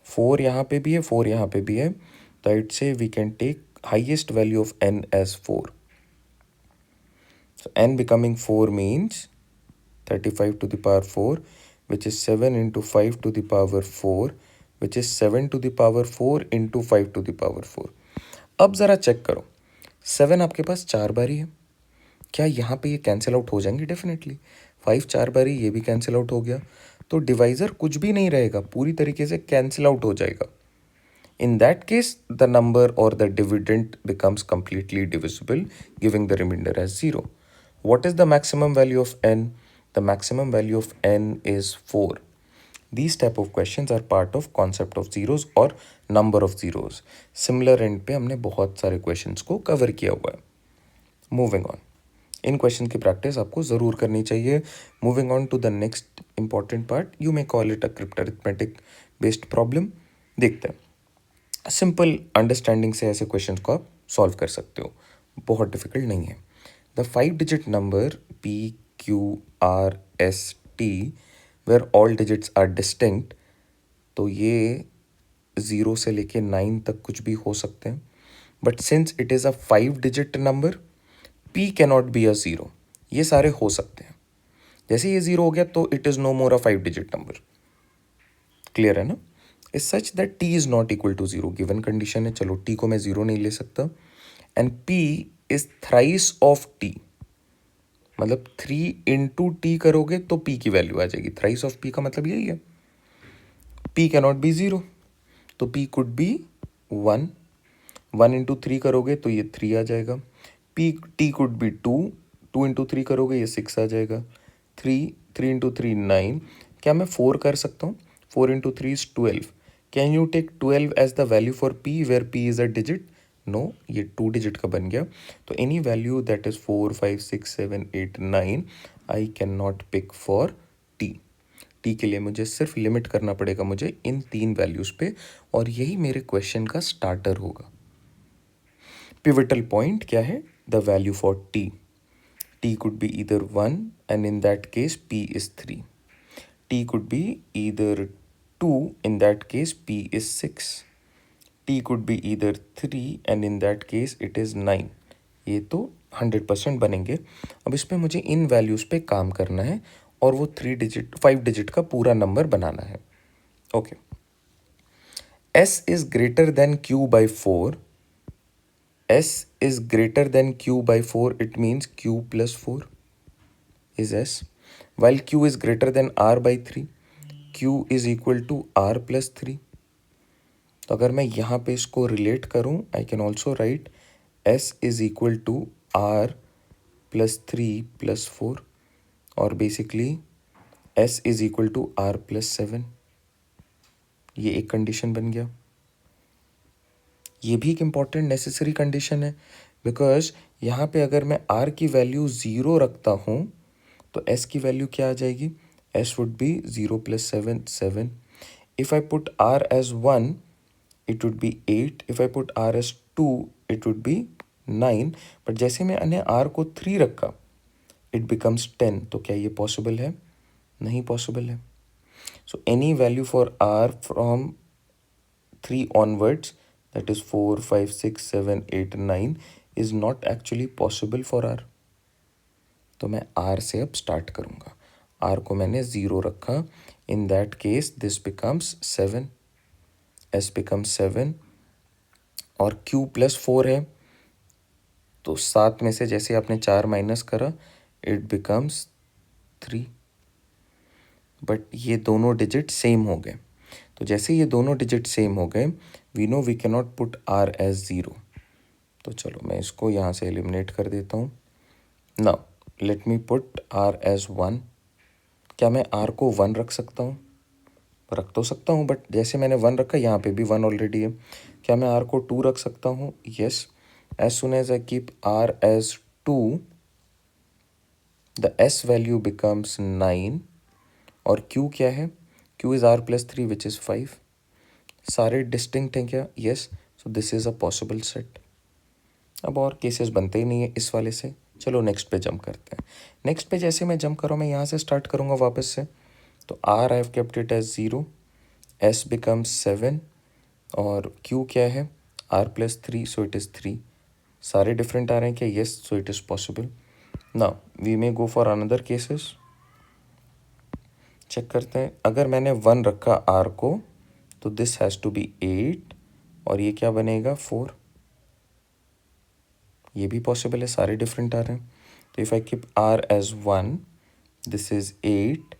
4 यहाँ पे भी है, 4 यहाँ पे भी है, तो I would say we can take highest value of n as 4. So n becoming 4 means 35 to the power 4, which is 7 into 5 to the power 4, which is 7 to the power 4 into 5 to the power 4. अब ज़रा check करो, 7 आपके पास 4 बारी है, क्या यहाँ पे ये कैंसिल आउट हो जाएंगे? डेफिनेटली। 5 4 बारी, ये भी कैंसिल आउट हो गया, तो डिवाइज़र कुछ भी नहीं रहेगा, पूरी तरीके से कैंसिल आउट हो जाएगा. In that case, the number or the dividend becomes completely divisible, giving the remainder as 0. What is the maximum value of n? The maximum value of n is 4. These type of questions are part of concept of zeros or number of zeros. Similar end पे हमने बहुत सारे questions को cover किया हुआ है. Moving on. इन question की प्रैक्टिस आपको ज़रूर करनी चाहिए. Moving on to the next important part, you may call it a cryptarithmetic based problem. देखते हैं. सिंपल अंडरस्टैंडिंग से ऐसे क्वेश्चन को आप सॉल्व कर सकते हो, बहुत डिफिकल्ट नहीं है. The 5 digit number P Q R S T where all digits are distinct, तो ये 0 से लेके 9 तक कुछ भी हो सकते हैं. But since it is a 5 digit number, p cannot be a 0. ये सारे हो सकते हैं. जैसे ये 0 हो गया तो it is no more a 5 digit number. Clear है ना? Is such that t is not equal to 0. Given condition है, चलो t को मैं 0 नहीं ले सकता. And p is thrice of t, मतलब 3 इंटू टी करोगे तो p की वैल्यू आ जाएगी. थ्राइस ऑफ p का मतलब यही है. p कैनॉट बी 0, तो p कुड बी 1. 1 इंटू 3 करोगे तो ये 3 आ जाएगा. T could be 2. 2 इंटू 3 करोगे ये 6 आ जाएगा. 3 इंटू 3 9. क्या मैं 4 कर सकता हूँ? 4 into 3 is 12. Can you take 12 as the value for P where P is a digit? No, ये 2 डिजिट का बन गया. तो any value that is 4 5 6 7 8 9 I can not pick for T. T के लिए मुझे सिर्फ लिमिट करना पड़ेगा मुझे इन 3 वैल्यूज़ पे, और यही मेरे क्वेश्चन का स्टार्टर होगा. पिवटल पॉइंट क्या है? The value for t. t could be either 1 and in that case p is 3. t could be either 2, in that case p is 6. t could be either 3 and in that case it is 9. ये तो 100% बनेंगे. अब इस पे मुझे इन values पे काम करना है और वो 5 डिजिट का पूरा नंबर बनाना है. Okay. s is greater than q by 4. s is greater than q by 4, it means q plus 4 is s, while q is greater than r by 3, q is equal to r plus 3. तो अगर मैं यहाँ पे इसको relate करूँ, I can also right s is equal to r plus 3 plus 4, और basically s is equal to r plus 7. ये एक कंडीशन बन गया. ये भी एक इम्पॉर्टेंट नेसेसरी कंडीशन है, बिकॉज यहाँ पे अगर मैं r की वैल्यू 0 रखता हूँ तो s की वैल्यू क्या आ जाएगी? s would be 0 plus 7 7. If I put r as 1 it would be 8. If I put r as 2 it would be 9. But जैसे मैंने r को 3 रखा it becomes 10. तो क्या ये पॉसिबल है? नहीं पॉसिबल है. So any value for r from 3 onwards, that is 4 5 6 7 8 9 is not actually possible for r. तो मैं r से अब स्टार्ट करूँगा. r को मैंने 0 रखा. In that case this becomes 7, s becomes 7, और q प्लस 4 है, तो 7 में से जैसे आपने 4 माइनस करा इट बिकम्स 3. बट ये दोनों डिजिट सेम हो गए. तो जैसे ये दोनों डिजिट सेम हो गए, we know we can not put r as 0. तो चलो मैं इसको यहाँ से एलिमिनेट कर देता हूँ. Now let me put r as 1. क्या मैं r को 1 रख सकता हूँ? रख तो सकता हूँ, बट जैसे मैंने 1 रखा यहाँ पे भी 1 ऑलरेडी है. क्या मैं r को 2 रख सकता हूँ? Yes. As soon as I keep r as 2, the s value becomes 9, और q क्या है? q is r plus 3 which is 5. सारे डिस्टिंक्ट हैं क्या? Yes. So this is a possible set. अब और केसेस बनते ही नहीं है इस वाले से. चलो नेक्स्ट पे जंप करते हैं. नेक्स्ट पे जैसे मैं जंप करूँ, मैं यहाँ से स्टार्ट करूँगा वापस से. तो r I have kept it as 0, s becomes 7, और q क्या है? r plus 3, so it is 3. सारे डिफरेंट आ रहे हैं क्या? Yes. So it is possible. Now we may go for another cases. Check करते हैं. अगर मैंने 1 रखा r को, तो दिस हैज़ टू बी 8, और ये क्या बनेगा? 4. ये भी पॉसिबल है, सारे डिफरेंट आ रहे हैं. तो if I keep r as 1, this is 8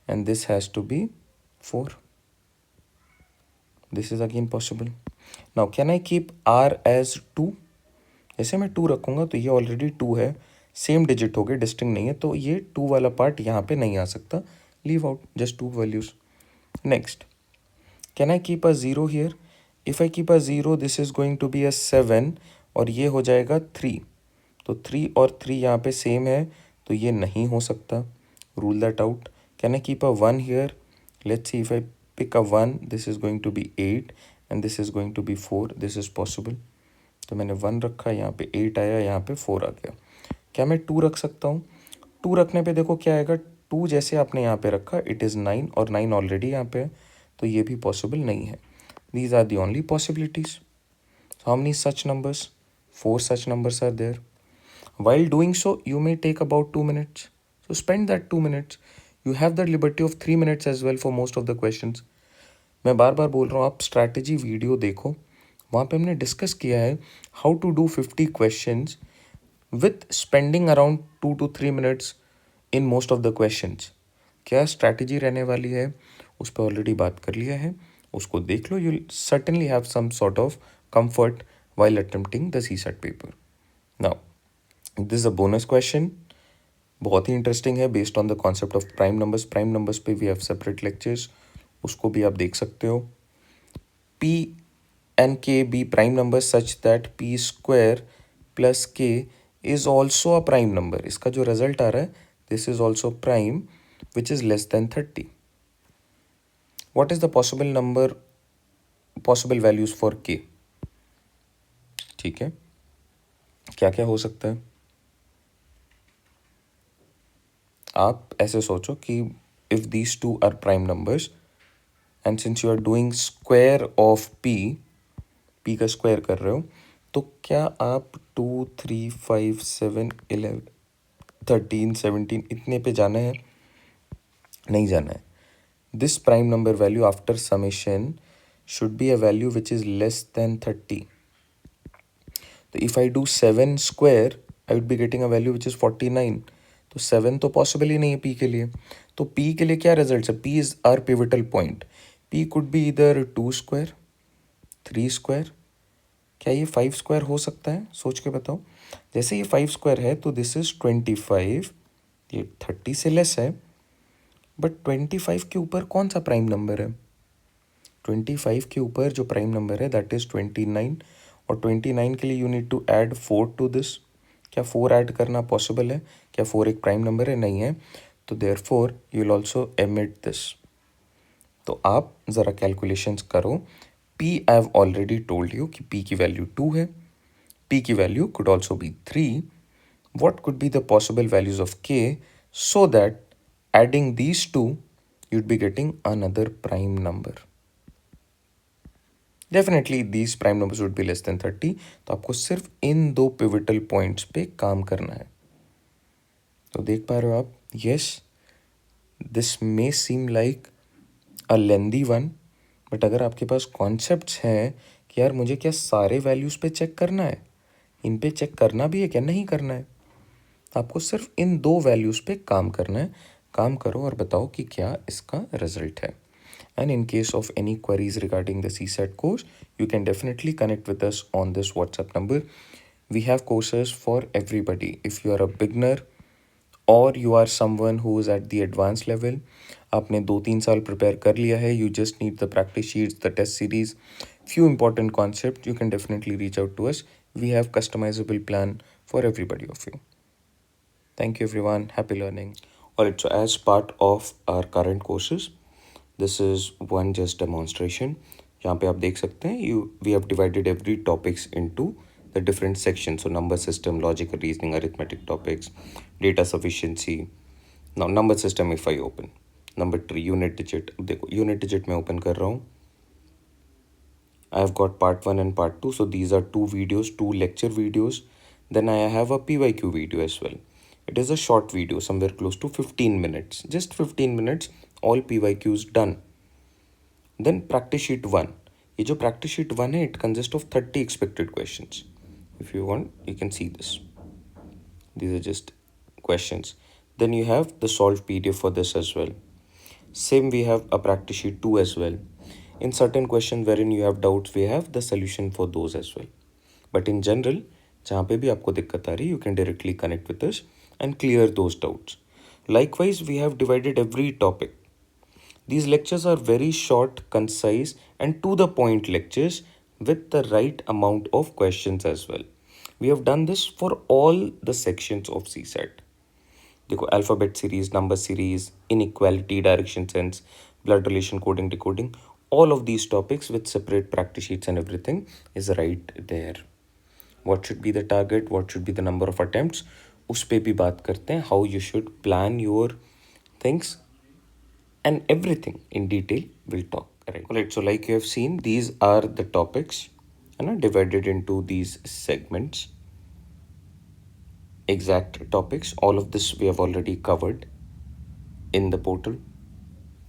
and this has to be 4. This is again possible. Now can I keep r as 2? जैसे मैं 2 रखूँगा तो ये ऑलरेडी 2 है, सेम डिजिट हो गए, डिस्टिंक्ट नहीं है, तो ये 2 वाला पार्ट यहाँ पे नहीं आ सकता. Leave out just 2 values. Next, can I keep a zero here? If I keep a zero this is going to be a 7 और ये हो जाएगा 3. तो 3 और 3 यहाँ पे सेम है, तो ये नहीं हो सकता. Rule that out. Can I keep a 1 here? Let's see, if I pick a 1 this is going to be 8 and this is going to be 4. This is possible. तो मैंने 1 रखा, यहाँ पे 8 आया, यहाँ पे 4 आ गया. क्या मैं 2 रख सकता हूँ? 2 रखने पे देखो क्या आएगा. 2 जैसे आपने यहाँ पे रखा, इट इज़ 9 और 9 ऑलरेडी यहाँ पे है, तो ये भी पॉसिबल नहीं है. These are the only possibilities. How many such numbers? 4 such numbers are there. While doing so, you may take about 2 minutes. So spend that 2 minutes. You have the liberty of 3 minutes as well for most of the questions. मैं बार बार बोल रहा हूँ, आप strategy video देखो, वहाँ पे हमने discuss किया है how to do 50 questions with spending around 2 to 3 minutes in most of the questions. क्या स्ट्रैटेजी रहने वाली है उस पर ऑलरेडी बात कर लिया है, उसको देख लो. You certainly have some sort of comfort while attempting the CSAT paper. Now, this is a bonus question. बहुत ही इंटरेस्टिंग है, based on the concept of prime numbers. Prime numbers पे वी हैव सेपरेट लेक्चर्स, उसको भी आप देख सकते हो. P and K be prime numbers such that P square plus K is also a prime number. इसका जो रिजल्ट आ रहा है, this is also prime which is less than 30. What is the possible number, possible values for K? ठीक है, क्या क्या हो सकता है? आप ऐसे सोचो कि if these two are prime numbers and since you are doing square of P का स्क्वायर कर रहे हो, तो क्या आप 2, 3, 5, 7, 11, 13, 17 इतने पे जाना है? नहीं जाना है. This prime number value after summation should be a value which is less than 30. तो if I do 7 square I would be getting a value which is 49. तो 7 तो पॉसिबल ही नहीं है पी के लिए. तो पी के लिए क्या रिजल्ट है? P is our pivotal point. P could be इधर 2 स्क्वायर, 3 स्क्वायर. क्या ये 5 स्क्वायर हो सकता है? सोच के बताओ. जैसे ये 5 स्क्वायर है तो दिस इज़ 25. ये 30 से लेस है, बट 25 के ऊपर कौन सा प्राइम नंबर है? 25 के ऊपर जो प्राइम नंबर है दैट इज़ 29. और 29 के लिए you need to add 4 to this. क्या 4 ऐड करना पॉसिबल है? क्या 4 एक प्राइम नंबर है? नहीं है. तो therefore you will also emit this. तो आप ज़रा कैलकुलेशंस करो. P I have already told you कि पी की वैल्यू 2 है. पी की value could also be 3. what could be the possible values of k so that adding these two you'd be getting another prime number. Definitely these prime numbers would be less than 30. तो आपको सिर्फ इन दो pivotal points पे काम करना है. तो देख पा रहे हो आप, yes this may seem like a lengthy one, but अगर आपके पास कॉन्सेप्ट्स हैं कि यार मुझे क्या सारे वैल्यूज़ पे चेक करना है, इन पे चेक करना भी है क्या नहीं करना है, आपको सिर्फ इन दो वैल्यूज़ पे काम करना है. काम करो और बताओ कि क्या इसका रिजल्ट है. And in case of any queries regarding the CSAT course, you can definitely connect with us on this WhatsApp number. We have courses for everybody. If you are a beginner or you are someone who is at the advanced level, आपने 2-3 साल prepare कर लिया है, you just need the practice sheets, the test series, few important concepts, you can definitely reach out to us. We have customizable plan for everybody of you. Thank you everyone. Happy learning. Alright, so as part of our current courses, this is one just demonstration. यहाँ पे आप देख सकते हैं we have divided every topics into the different sections. So number system, logical reasoning, arithmetic topics, data sufficiency. Now number system if I open. Number 3 unit digit. देखो unit digit मैं open कर रहा हूँ. I have got part 1 and part 2. So these are 2 videos, 2 lecture videos. Then I have a PYQ video as well. It is a short video, somewhere close to 15 minutes. Just 15 minutes, all PYQs done. Then practice sheet 1. ये जो practice sheet 1 है, it consists of 30 expected questions. If you want, you can see this. These are just questions. Then you have the solved PDF for this as well. Same, we have a practice sheet 2 as well. In certain questions wherein you have doubts, we have the solution for those as well. But in general, जहाँ पे भी आपको दिक्कत आ रही, you can directly connect with us and clear those doubts. Likewise, we have divided every topic. These lectures are very short, concise, and to the point lectures with the right amount of questions as well. We have done this for all the sections of CSAT. देखो, alphabet series, number series, inequality, direction sense, blood relation, coding, decoding, all of these topics with separate practice sheets and everything is right there. What should be the target, what should be the number of attempts, उस पे भी बात करते हैं, how you should plan your things and everything in detail we'll talk. Right, so like you have seen, these are the topics and are divided into these segments. Exact topics, all of this we have already covered in the portal.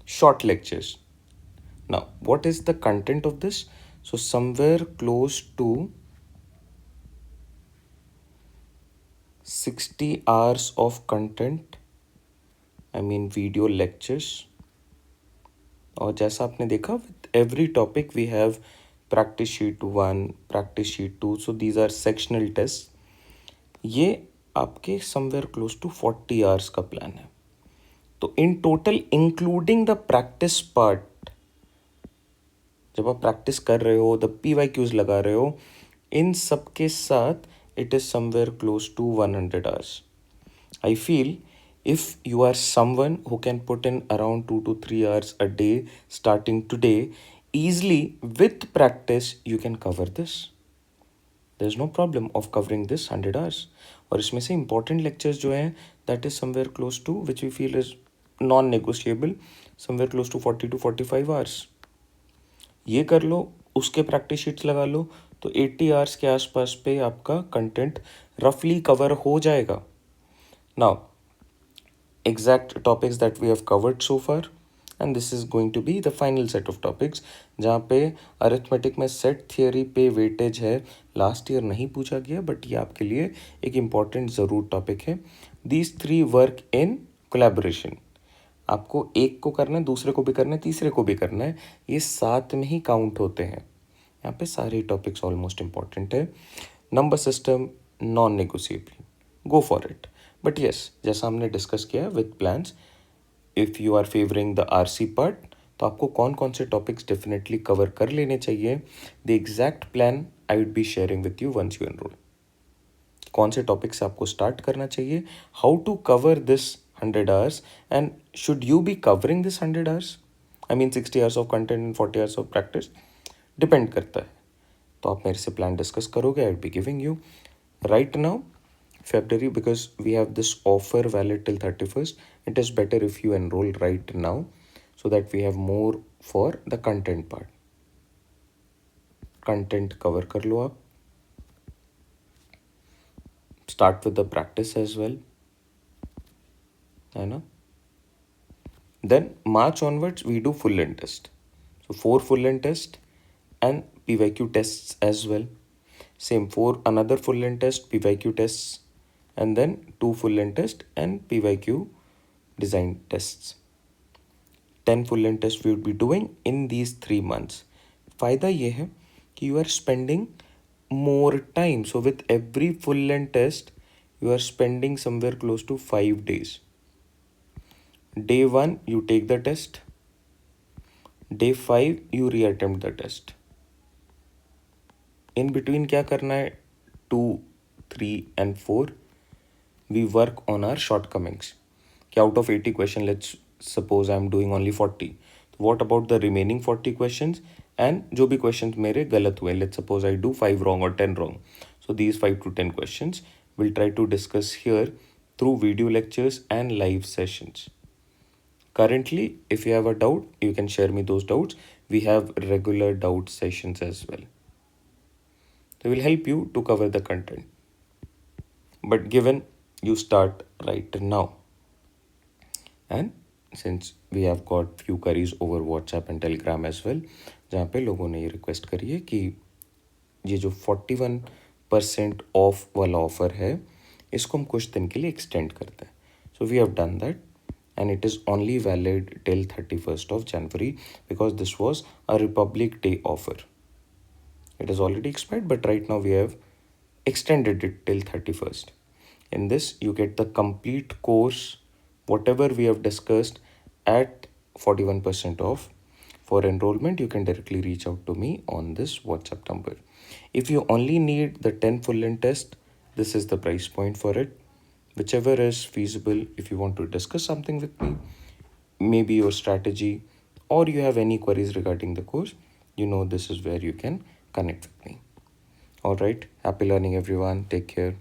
Short lectures. Now, what is the content of this? So somewhere close to 60 hours of content, I mean video lectures. और जैसा आपने देखा, with every topic we have practice sheet 1, practice sheet 2, so these are sectional tests. ये आपके somewhere close to 40 hours का plan है. तो in total including the practice part, जब आप प्रैक्टिस कर रहे हो, द PYQs लगा रहे हो, इन सब के साथ it is somewhere close to 100 hours. I feel if you are someone who can put in around 2 to 3 hours a day starting today, easily with practice you can cover this. There is no problem of covering this 100 hours. और इसमें से important lectures जो हैं, that is somewhere close to, which we feel is non-negotiable, somewhere close to 40 to 45 hours. ये कर लो, उसके practice sheets लगा लो, तो 80 hours के आसपास पे आपका content roughly cover हो जाएगा. Now, exact topics that we have covered so far, and this is going to be the final set of topics जहाँ पे अरिथमेटिक में सेट थियोरी पे वेटेज है. लास्ट ईयर नहीं पूछा गया, बट ये आपके लिए एक इम्पॉर्टेंट ज़रूर टॉपिक है. These 3 work in collaboration. आपको एक को करना है, दूसरे को भी करना है, तीसरे को भी करना है. ये साथ में ही काउंट होते हैं. यहाँ पे सारे टॉपिक्स ऑलमोस्ट इम्पॉर्टेंट है. Number system non negotiable, go for it. But yes, जैसा हमने डिस्कस किया है with plans, if you are favoring the RC part, तो आपको कौन कौन से टॉपिक्स डेफिनेटली कवर कर लेने चाहिए. The exact plan I would be sharing with you once you enroll. कौन से टॉपिक से आपको स्टार्ट करना चाहिए, how to cover this 100 hours, and should you be covering this 100 hours. I mean 60 hours of content and 40 hours of practice, depend करता है. तो आप मेरे से प्लान डिस्कस करोगे. I would be giving you right now February, because we have this offer valid till 31st. It is better if you enroll right now so that we have more for the content part. Content cover कर लो आप. Start with the practice as well, है ना. Then March onwards we do full length test. So 4 full length test and PYQ tests as well. Same 4 another full length test, PYQ tests, and then 2 full length test and PYQ design tests. 10 full length tests we would be doing in these 3 months. फ़ायदा ये है कि you are spending more time. So with every full length test, you are spending somewhere close to 5 days. Day 1 you take the test. Day 5 you reattempt the test. In between क्या करना है, 2, 3 and 4 we work on our shortcomings. कि out of 80 question, let's suppose I'm doing only 40. What about the remaining 40 questions? And जो भी questions मेरे गलत हुए, let's suppose I do 5 wrong or 10 wrong. So these 5 to 10 questions we'll try to discuss here through video lectures and live sessions. Currently, if you have a doubt, you can share me those doubts. We have regular doubt sessions as well. They will help you to cover the content. But given you start right now, and since we have got few queries over WhatsApp and Telegram as well, जहाँ पे लोगों ने ये request करी है कि ये जो 41 50% ऑफ वाला ऑफर है, इसको हम कुछ दिन के लिए एक्सटेंड करते हैं. So we have done that and it is only valid till 31st of January because this was a Republic Day offer. It is already expired, but right now we have extended it till 31st. In this, you get the complete course, whatever we have discussed, at 41% off. For enrollment, you can directly reach out to me on this WhatsApp number. If you only need the 10 full length test, this is the price point for it. Whichever is feasible, if you want to discuss something with me, maybe your strategy, or you have any queries regarding the course, this is where you can connect with me. All right. Happy learning, everyone. Take care.